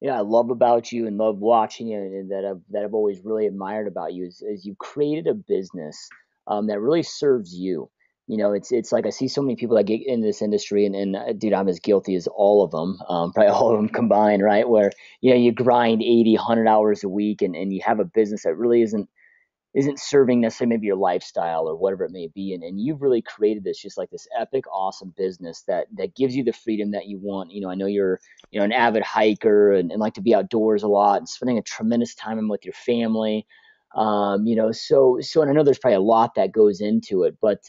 I love about you and love watching you, and that I've always really admired about you is you created a business that really serves you. It's like I see so many people that get in this industry, and dude, I'm as guilty as all of them, probably all of them combined, right? Where you grind 80, 100 hours a week, and you have a business that really isn't serving necessarily maybe your lifestyle or whatever it may be. And you've really created this, just like this epic, awesome business that gives you the freedom that you want. I know you're, an avid hiker and like to be outdoors a lot and spending a tremendous time with your family. And I know there's probably a lot that goes into it, but,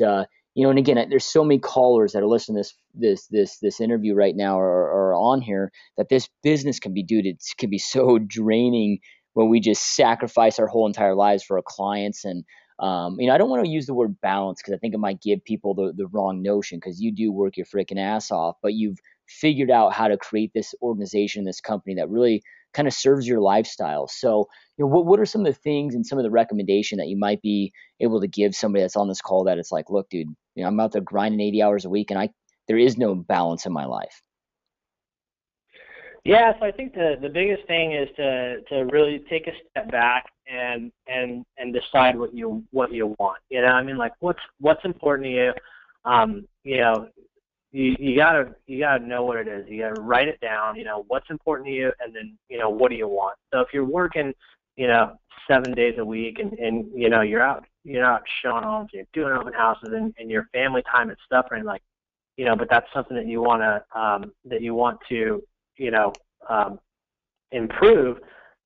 and again, there's so many callers that are listening to this interview right now or on here, that this business can be, dude, it can be so draining when we just sacrifice our whole entire lives for our clients. And I don't want to use the word balance because I think it might give people the wrong notion, because you do work your freaking ass off, but you've figured out how to create this organization, this company that really kind of serves your lifestyle. So, what are some of the things and some of the recommendation that you might be able to give somebody that's on this call, that it's like, look, dude, I'm out there grinding 80 hours a week and there is no balance in my life. Yeah, so I think the biggest thing is to really take a step back and decide what you want. I mean, like what's important to you. You gotta know what it is. You gotta write it down. What's important to you, and then what do you want. So if you're working 7 days a week and you're out showing homes, you're doing open houses and your family time and stuff, and like but that's something that you want to improve,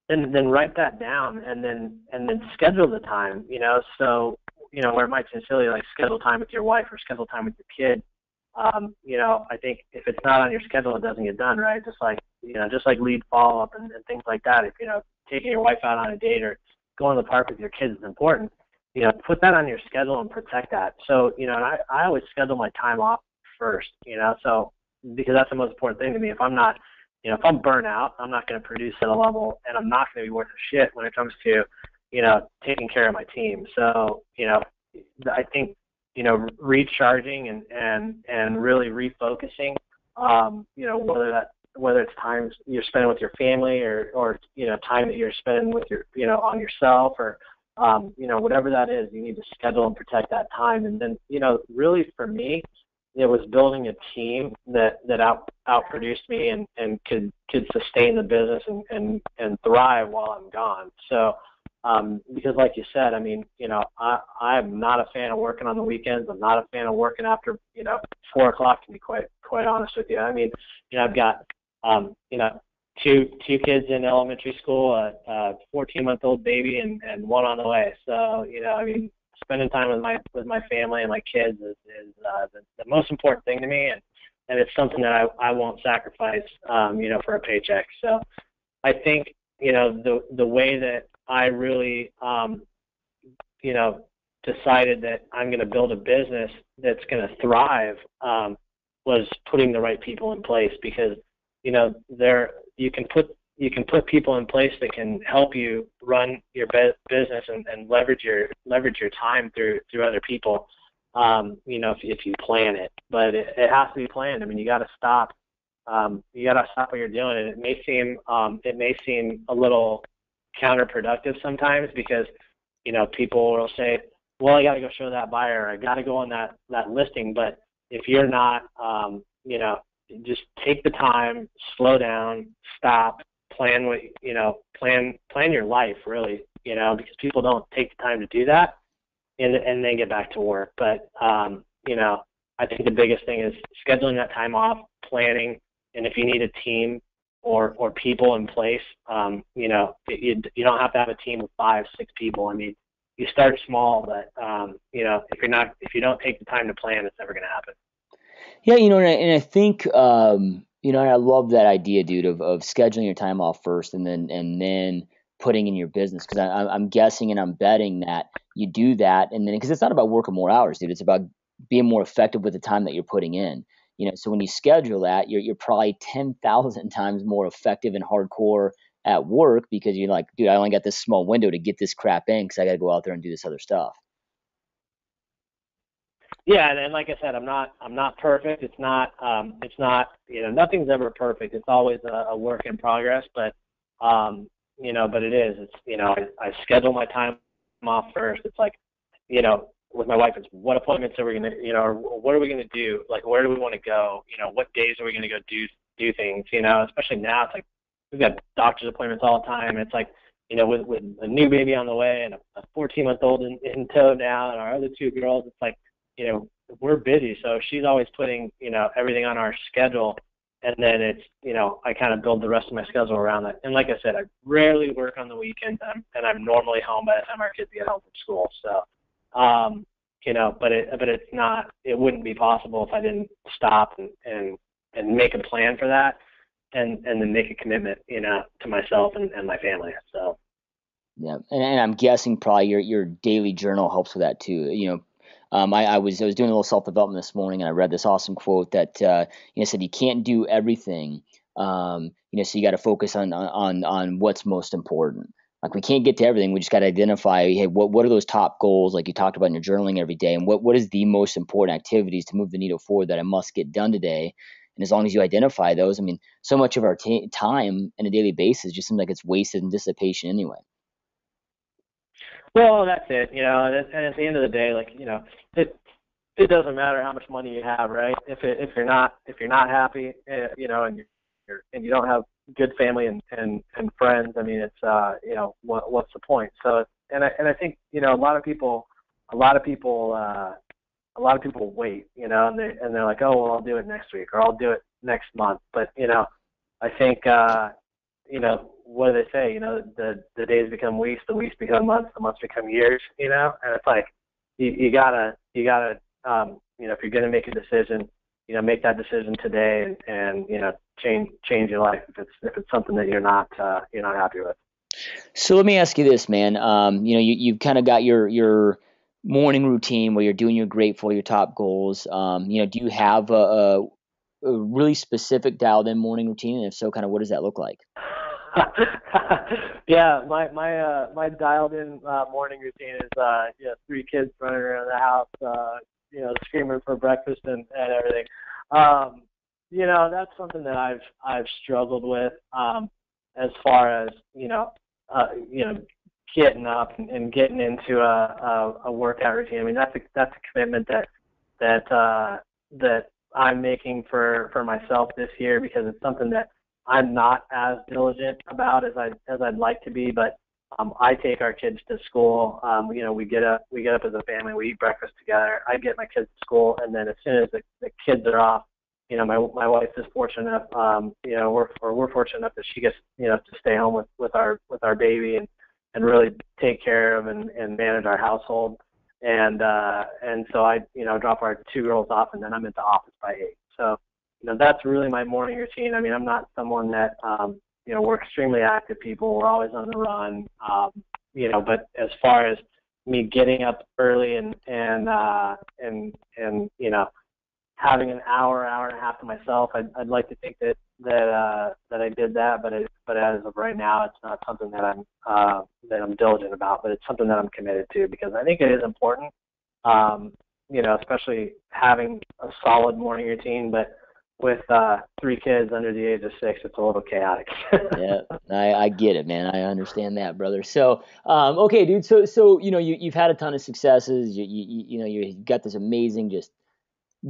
then write that down and then schedule the time. So where it might seem silly, like schedule time with your wife or schedule time with your kid. I think if it's not on your schedule, it doesn't get done, right? Just like lead follow up and things like that. If taking your wife out on a date or going to the park with your kids is important, put that on your schedule and protect that. So and I always schedule my time off first. So because that's the most important thing to me. If I'm not if I'm burnt out, I'm not going to produce at a level, and I'm not going to be worth a shit when it comes to, taking care of my team. So, I think, recharging and really refocusing, whether it's times you're spending with your family or time that you're spending with your, on yourself or, whatever that is, you need to schedule and protect that time. And then, really for me, it was building a team that outproduced me and could sustain the business and thrive while I'm gone. So, because like you said, I mean, I'm not a fan of working on the weekends. I'm not a fan of working after, 4 o'clock, to be quite honest with you. I mean, I've got, two kids in elementary school, a 14-month-old baby and one on the way. So, I mean, spending time with my family and my kids is the most important thing to me, and it's something that I won't sacrifice, for a paycheck. So I think, the way that I really, decided that I'm going to build a business that's going to thrive, was putting the right people in place, because, you can put people in place that can help you run your business and leverage your time through other people. If you plan it, but it has to be planned. I mean, you got to stop. You got to stop what you're doing, and it may seem a little counterproductive sometimes because people will say, well, I got to go show that buyer, I got to go on that listing. But if you're not, just take the time, slow down, stop, plan plan your life really, because people don't take the time to do that and then get back to work. But I think the biggest thing is scheduling that time off, planning, and if you need a team or people in place, you don't have to have a team of 5-6 people. I mean, you start small, but if you don't take the time to plan, it's never going to happen. Yeah, and I think I love that idea, dude, of scheduling your time off first and then putting in your business, because I'm guessing and I'm betting that you do that, and then because it's not about working more hours, dude, it's about being more effective with the time that you're putting in. So when you schedule that, you're probably 10,000 times more effective and hardcore at work, because you're like, dude, I only got this small window to get this crap in because I got to go out there and do this other stuff. Yeah, and like I said, I'm not perfect. It's not nothing's ever perfect. It's always a work in progress, but but it is. It's I schedule my time off first. It's like, with my wife, it's what appointments are we gonna, or what are we gonna do? Like, where do we want to go? What days are we gonna go do things? Especially now, it's like we've got doctor's appointments all the time. It's like, with a new baby on the way and a 14-month-old in tow now, and our other 2 girls, it's like, we're busy. So she's always putting, everything on our schedule. And then it's, I kind of build the rest of my schedule around that. And like I said, I rarely work on the weekends, and I'm normally home by the time our kids get home from school. So, but it wouldn't be possible if I didn't stop and make a plan for that, and then make a commitment, to myself and my family. So. Yeah, and I'm guessing probably your daily journal helps with that too. I was doing a little self-development this morning, and I read this awesome quote that said you can't do everything. So you got to focus on what's most important. Like, we can't get to everything. We just got to identify, hey, what are those top goals, like you talked about in your journaling every day, and what is the most important activities to move the needle forward that I must get done today. And as long as you identify those, I mean, so much of our time on a daily basis just seems like it's wasted in dissipation anyway. Well, that's it, and at the end of the day, like, it doesn't matter how much money you have, right? If you're not happy, and you don't have good family and friends, I mean, it's what's the point? So, and I think, a lot of people wait, and they're like, oh, well, I'll do it next week, or I'll do it next month. But I think what do they say? The days become weeks, the weeks become months, the months become years. And it's like you gotta if you're gonna make a decision, make that decision today, and change your life if it's something that you're not happy with. So let me ask you this, man. You've kind of got your morning routine where you're doing your grateful, your top goals. Do you have a really specific dialed in morning routine? And if so, kind of what does that look like? Yeah, my dialed in morning routine is 3 kids running around the house, screaming for breakfast and everything. That's something that I've struggled with, as far as getting up and getting into a workout routine. I mean, that's a commitment that I'm making for myself this year, because it's something that I'm not as diligent about as I'd like to be. But I take our kids to school. We get up as a family. We eat breakfast together. I get my kids to school, and then as soon as the kids are off, my wife is fortunate enough. We're fortunate enough that she gets to stay home with our baby and really take care of and manage our household. And so I drop our 2 girls off, and then I'm at the office by 8. So that's really my morning routine. I mean, I'm not someone that we're extremely active people. We're always on the run. But as far as me getting up early and having an hour and a half to myself. I'd like to think that I did that, but as of right now, it's not something that I'm diligent about, but it's something that I'm committed to because I think it is important. Um, especially having a solid morning routine, but with 3 kids under the age of 6, it's a little chaotic. Yeah, I get it, man. I understand that, brother. So, okay, dude. So you've had a ton of successes. You got this amazing just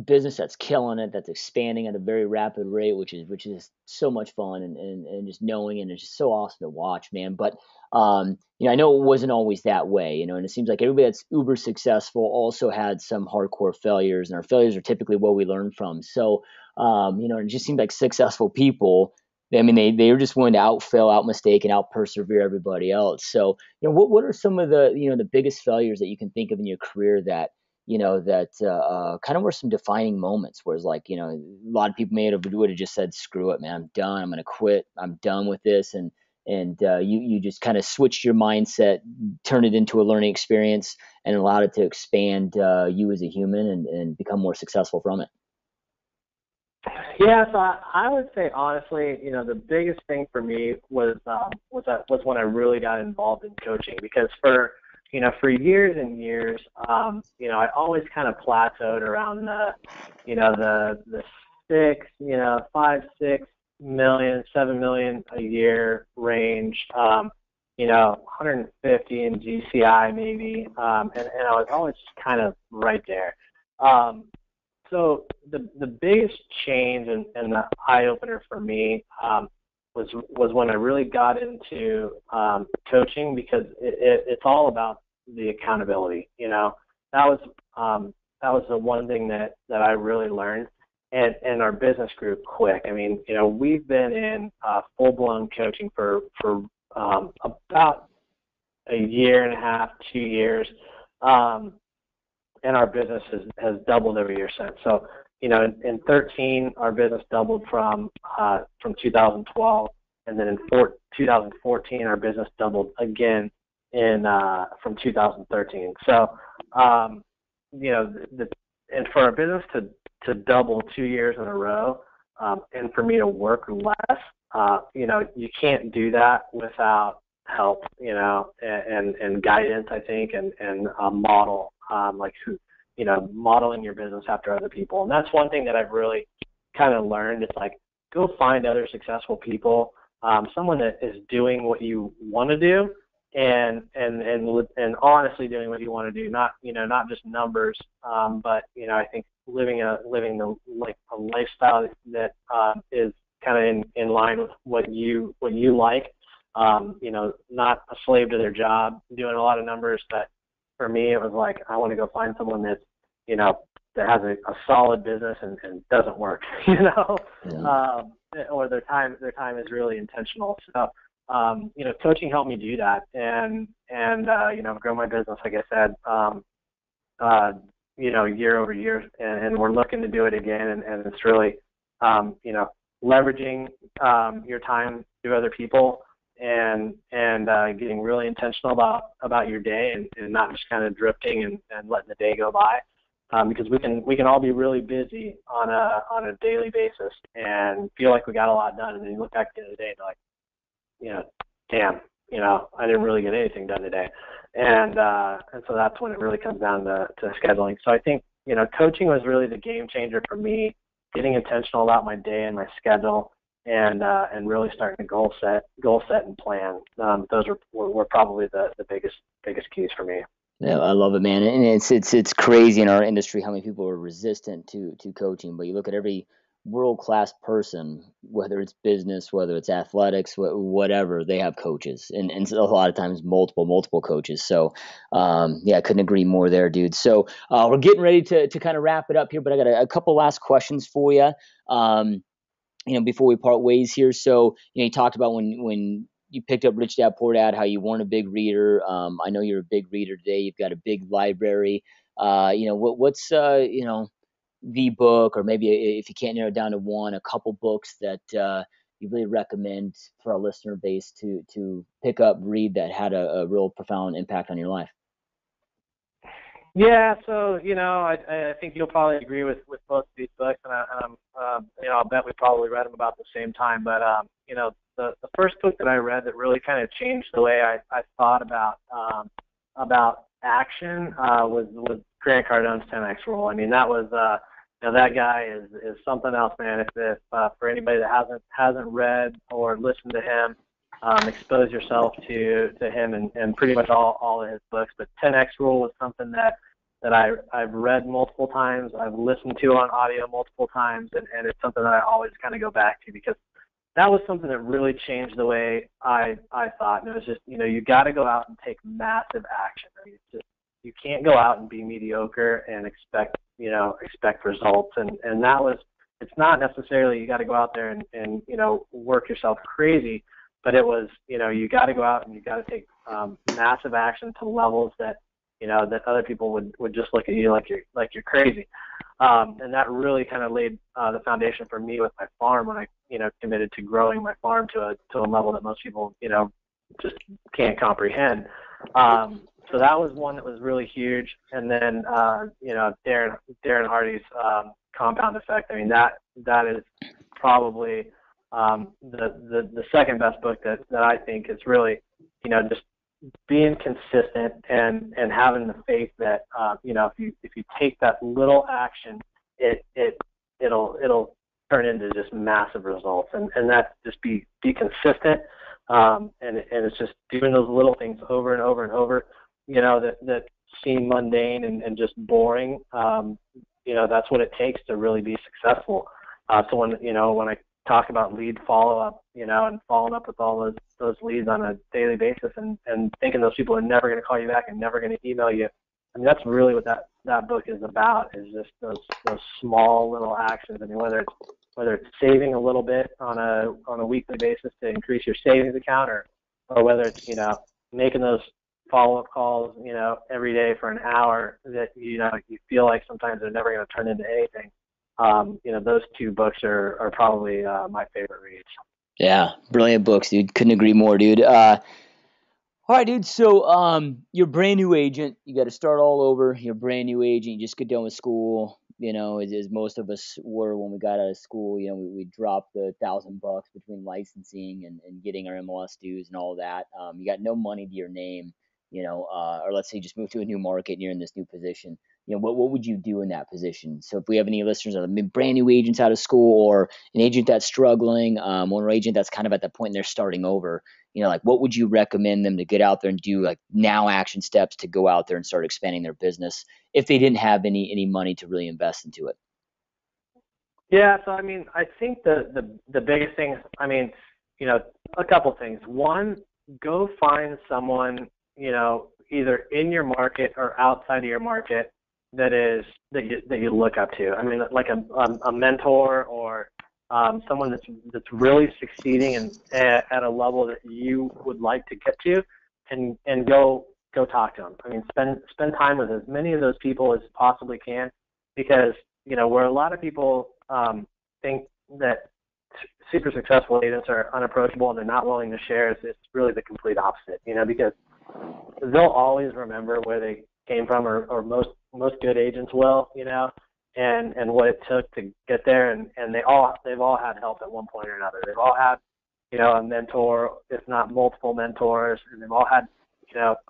business that's killing it, that's expanding at a very rapid rate, which is so much fun and just knowing, and it's just so awesome to watch, man. But I know it wasn't always that way, and it seems like everybody that's uber successful also had some hardcore failures, and our failures are typically what we learn from. So it just seems like successful people. I mean, they are just willing to out fail, out mistake, and out persevere everybody else. So, what are some of the biggest failures that you can think of in your career that that kind of were some defining moments where it's like, a lot of people would have just said, screw it, man, I'm done. I'm going to quit. I'm done with this. And you just kind of switched your mindset, turned it into a learning experience and allowed it to expand you as a human and become more successful from it. Yeah, so I would say honestly, the biggest thing for me was when I really got involved in coaching because for years and years, I always kind of plateaued around the 5, 6 million, 7 million a year range, 150 in GCI maybe, and I was always kind of right there. Um, so the biggest change and the eye opener for me was when I really got into coaching because it's all about the accountability. That was that was the one thing that I really learned, and our business grew quick. I mean, we've been in full blown coaching for about a year and a half, 2 years. And our business has doubled every year since. So, in 13, our business doubled from 2012, and then in 2014, our business doubled again in from 2013. So, and for our business to double 2 years in a row, and for me to work less, you can't do that without help, and guidance, I think, and a model, like modeling your business after other people. And that's one thing that I've really kind of learned. It's like, go find other successful people, someone that is doing what you want to do and honestly doing what you want to do, not just numbers, but I think living a lifestyle that is kind of in line with what you like, not a slave to their job, doing a lot of numbers. But for me, it was like, I want to go find someone that's, that has a solid business and doesn't work, Yeah. or their time is really intentional. So, coaching helped me do that and grow my business, like I said, year over year, and we're looking to do it again. And it's really, leveraging your time to other people and getting really intentional about your day and not just kind of drifting and letting the day go by. Because we can all be really busy on a daily basis and feel like we got a lot done, and then you look back at the end of the day and like, damn, I didn't really get anything done today. And so that's when it really comes down to scheduling. So I think, coaching was really the game changer for me, getting intentional about my day and my schedule, and really starting to goal set and plan. Those were probably the biggest keys for me. Yeah, I love it, man. And it's crazy in our industry how many people are resistant to coaching. But you look at every world class person, whether it's business, whether it's athletics, whatever, they have coaches, and a lot of times multiple coaches. So, yeah, I couldn't agree more there, dude. So we're getting ready to kind of wrap it up here, but I got a couple last questions for you. Um, before we part ways here. So, you talked about when you picked up Rich Dad Poor Dad, how you weren't a big reader. I know you're a big reader today. You've got a big library. What's the book, or maybe if you can't narrow it down to one, a couple books that you really recommend for our listener base to pick up, read that had a real profound impact on your life? Yeah, so I think you'll probably agree with both of these books, and I'll bet we probably read them about the same time. But the first book that I read that really kind of changed the way I thought about action was Grant Cardone's 10x rule. I mean, that was that guy is something else, man. If for anybody that hasn't read or listened to him, expose yourself to him and pretty much all of his books. But 10x rule was something that I've read multiple times, I've listened to on audio multiple times, and it's something that I always kind of go back to because that was something that really changed the way I thought. And it was just, you got to go out and take massive action. I mean, it's just, you can't go out and be mediocre and expect results. And that was, it's not necessarily you got to go out there and work yourself crazy, but it was, you got to go out and you got to take massive action to levels that, that other people would just look at you like you're crazy. And that really kind of laid the foundation for me with my farm when I, committed to growing my farm to a level that most people, just can't comprehend. So that was one that was really huge. And then, Darren Hardy's compound effect. I mean, that is probably the second best book that I think is really, just being consistent and having the faith that if you take that little action, it'll turn into just massive results, and that just be consistent, and it's just doing those little things over and over and over, that seem mundane and just boring. That's what it takes to really be successful. So when I talk about lead follow-up, and following up with all those leads on a daily basis and thinking those people are never going to call you back and never going to email you. I mean, that's really what that book is about, is just those small little actions. I mean, whether it's saving a little bit on a weekly basis to increase your savings account or whether it's, making those follow-up calls, every day for an hour that, you feel like sometimes they're never going to turn into anything. Those two books are probably my favorite reads. Yeah, brilliant books, dude. Couldn't agree more, dude. All right, dude. So, you're a brand new agent. You got to start all over. You're a brand new agent. You just get done with school. As most of us were when we got out of school. We dropped the $1,000 between licensing and getting our MLS dues and all that. You got no money to your name. Or let's say you just moved to a new market and you're in this new position. What would you do in that position? So if we have any listeners that are brand new agents out of school or an agent that's struggling, or an agent that's kind of at the point they're starting over, what would you recommend them to get out there and do, like, now action steps to go out there and start expanding their business if they didn't have any money to really invest into it? Yeah, so I mean, I think the biggest thing, I mean, a couple things. One, go find someone, either in your market or outside of your market that you look up to. I mean, like a mentor or someone that's really succeeding and at a level that you would like to get to, and go talk to them. I mean, spend time with as many of those people as you possibly can, because where a lot of people think that super successful agents are unapproachable and they're not willing to share, it's really the complete opposite. Because they'll always remember where they came from, or most good agents will, and what it took to get there, and they've all had help at one point or another. They've all had, a mentor, if not multiple mentors, and they've all had,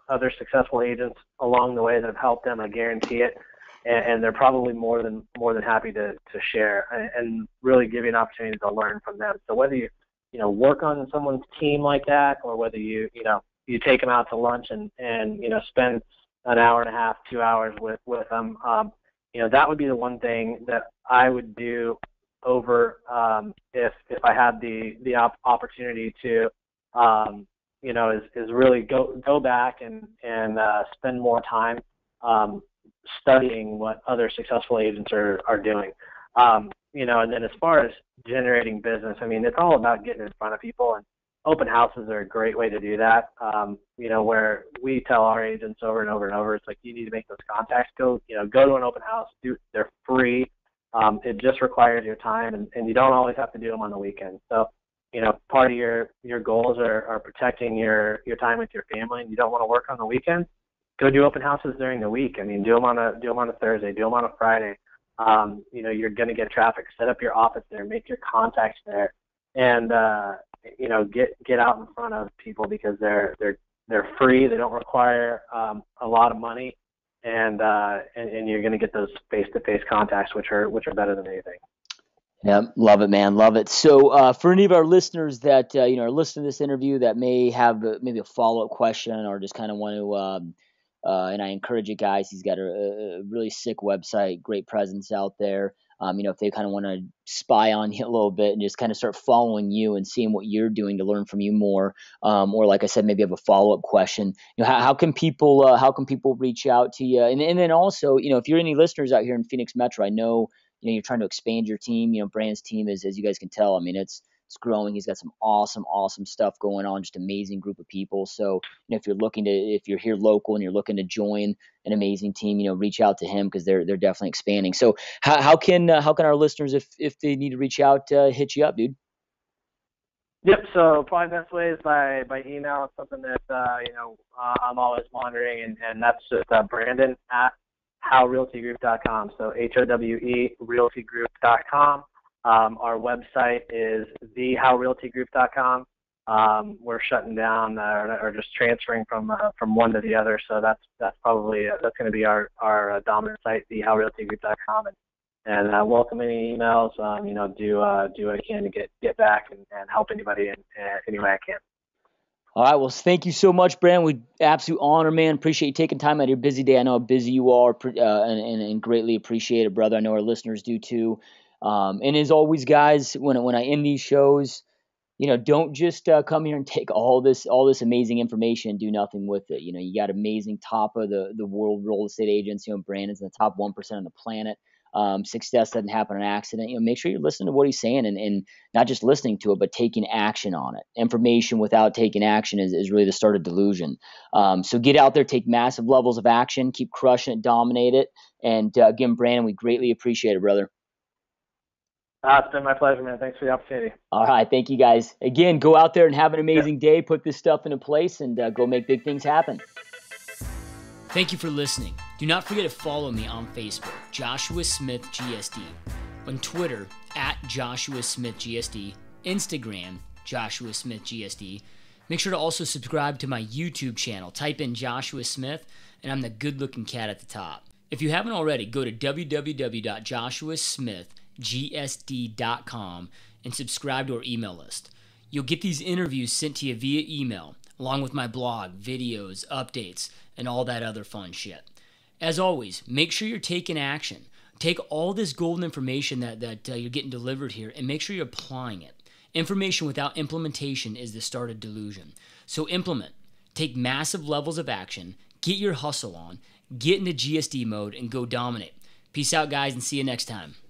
other successful agents along the way that have helped them. I guarantee it, and they're probably more than happy to share and really give you an opportunity to learn from them. So whether you work on someone's team like that, or whether you take them out to lunch and spend an hour and a half, 2 hours with them, that would be the one thing that I would do over if I had the opportunity to, is really go back and spend more time studying what other successful agents are doing. And then as far as generating business, I mean, it's all about getting in front of people, and open houses are a great way to do that. Where we tell our agents over and over and over, it's like, you need to make those contacts. Go to an open house. They're free. It just requires your time, and you don't always have to do them on the weekend. So, part of your goals are protecting your time with your family, and you don't want to work on the weekend. go do open houses during the week. I mean, do them on a Thursday, do them on a Friday. You know, you're going to get traffic. Set up your office there, make your contacts there, and you know, get out in front of people because they're free. They don't require a lot of money, and you're going to get those face-to-face contacts, which are better than anything. Yeah, love it, man, love it. So, for any of our listeners that you know are listening to this interview that may have maybe a follow-up question or just kind of want to, and I encourage you guys. He's got a really sick website, great presence out there. You know, if they kind of want to spy on you a little bit and just kind of start following you and seeing what you're doing to learn from you more, or like I said, maybe have a follow-up question. You know, how can people reach out to you? And then also, you know, if you're any listeners out here in Phoenix Metro, I know you know you're trying to expand your team. You know, Brand's team is, as you guys can tell, I mean, it's growing. He's got some awesome stuff going on. Just amazing group of people. So, you know, if you're here local and you're looking to join an amazing team, you know, reach out to him because they're definitely expanding. So, how can our listeners, if they need to reach out, hit you up, dude? Yep. So probably best way is by email. It's something that you know I'm always monitoring, and that's just Brandon at HoweRealtyGroup.com. So HOWE Realtygroup.com. Our website is theHoweRealtyGroup.com. We're shutting down or just transferring from one to the other. So that's probably that's going to be our dominant site, theHoweRealtyGroup.com, and welcome any emails. You know, do what I can to get back and help anybody in any way I can. All right. Well, thank you so much, Brand. We absolute honor, man. Appreciate you taking time out of your busy day. I know how busy you are, and greatly appreciate it, brother. I know our listeners do too. And as always, guys, when I end these shows, you know, don't just come here and take all this amazing information and do nothing with it. You know, you got amazing top of the world real estate agents. You know, Brandon's in the top 1% on the planet. Success doesn't happen on accident. You know, make sure you're listening to what he's saying and not just listening to it, but taking action on it. Information without taking action is really the start of delusion. So get out there, take massive levels of action, keep crushing it, dominate it. And again, Brandon, we greatly appreciate it, brother. It's been my pleasure, man. Thanks for the opportunity. All right. Thank you, guys. Again, go out there and have an amazing day. Put this stuff into place and go make big things happen. Thank you for listening. Do not forget to follow me on Facebook, Joshua Smith GSD, on Twitter, @Joshua Smith GSD, Instagram, Joshua Smith GSD. Make sure to also subscribe to my YouTube channel. Type in Joshua Smith, and I'm the good-looking cat at the top. If you haven't already, go to www.joshuasmithgsd.com and subscribe to our email list. You'll get these interviews sent to you via email, along with my blog, videos, updates, and all that other fun shit. As always, make sure you're taking action. Take all this golden information that you're getting delivered here and make sure you're applying it. Information without implementation is the start of delusion. So implement. Take massive levels of action. Get your hustle on. Get into GSD mode and go dominate. Peace out, guys, and see you next time.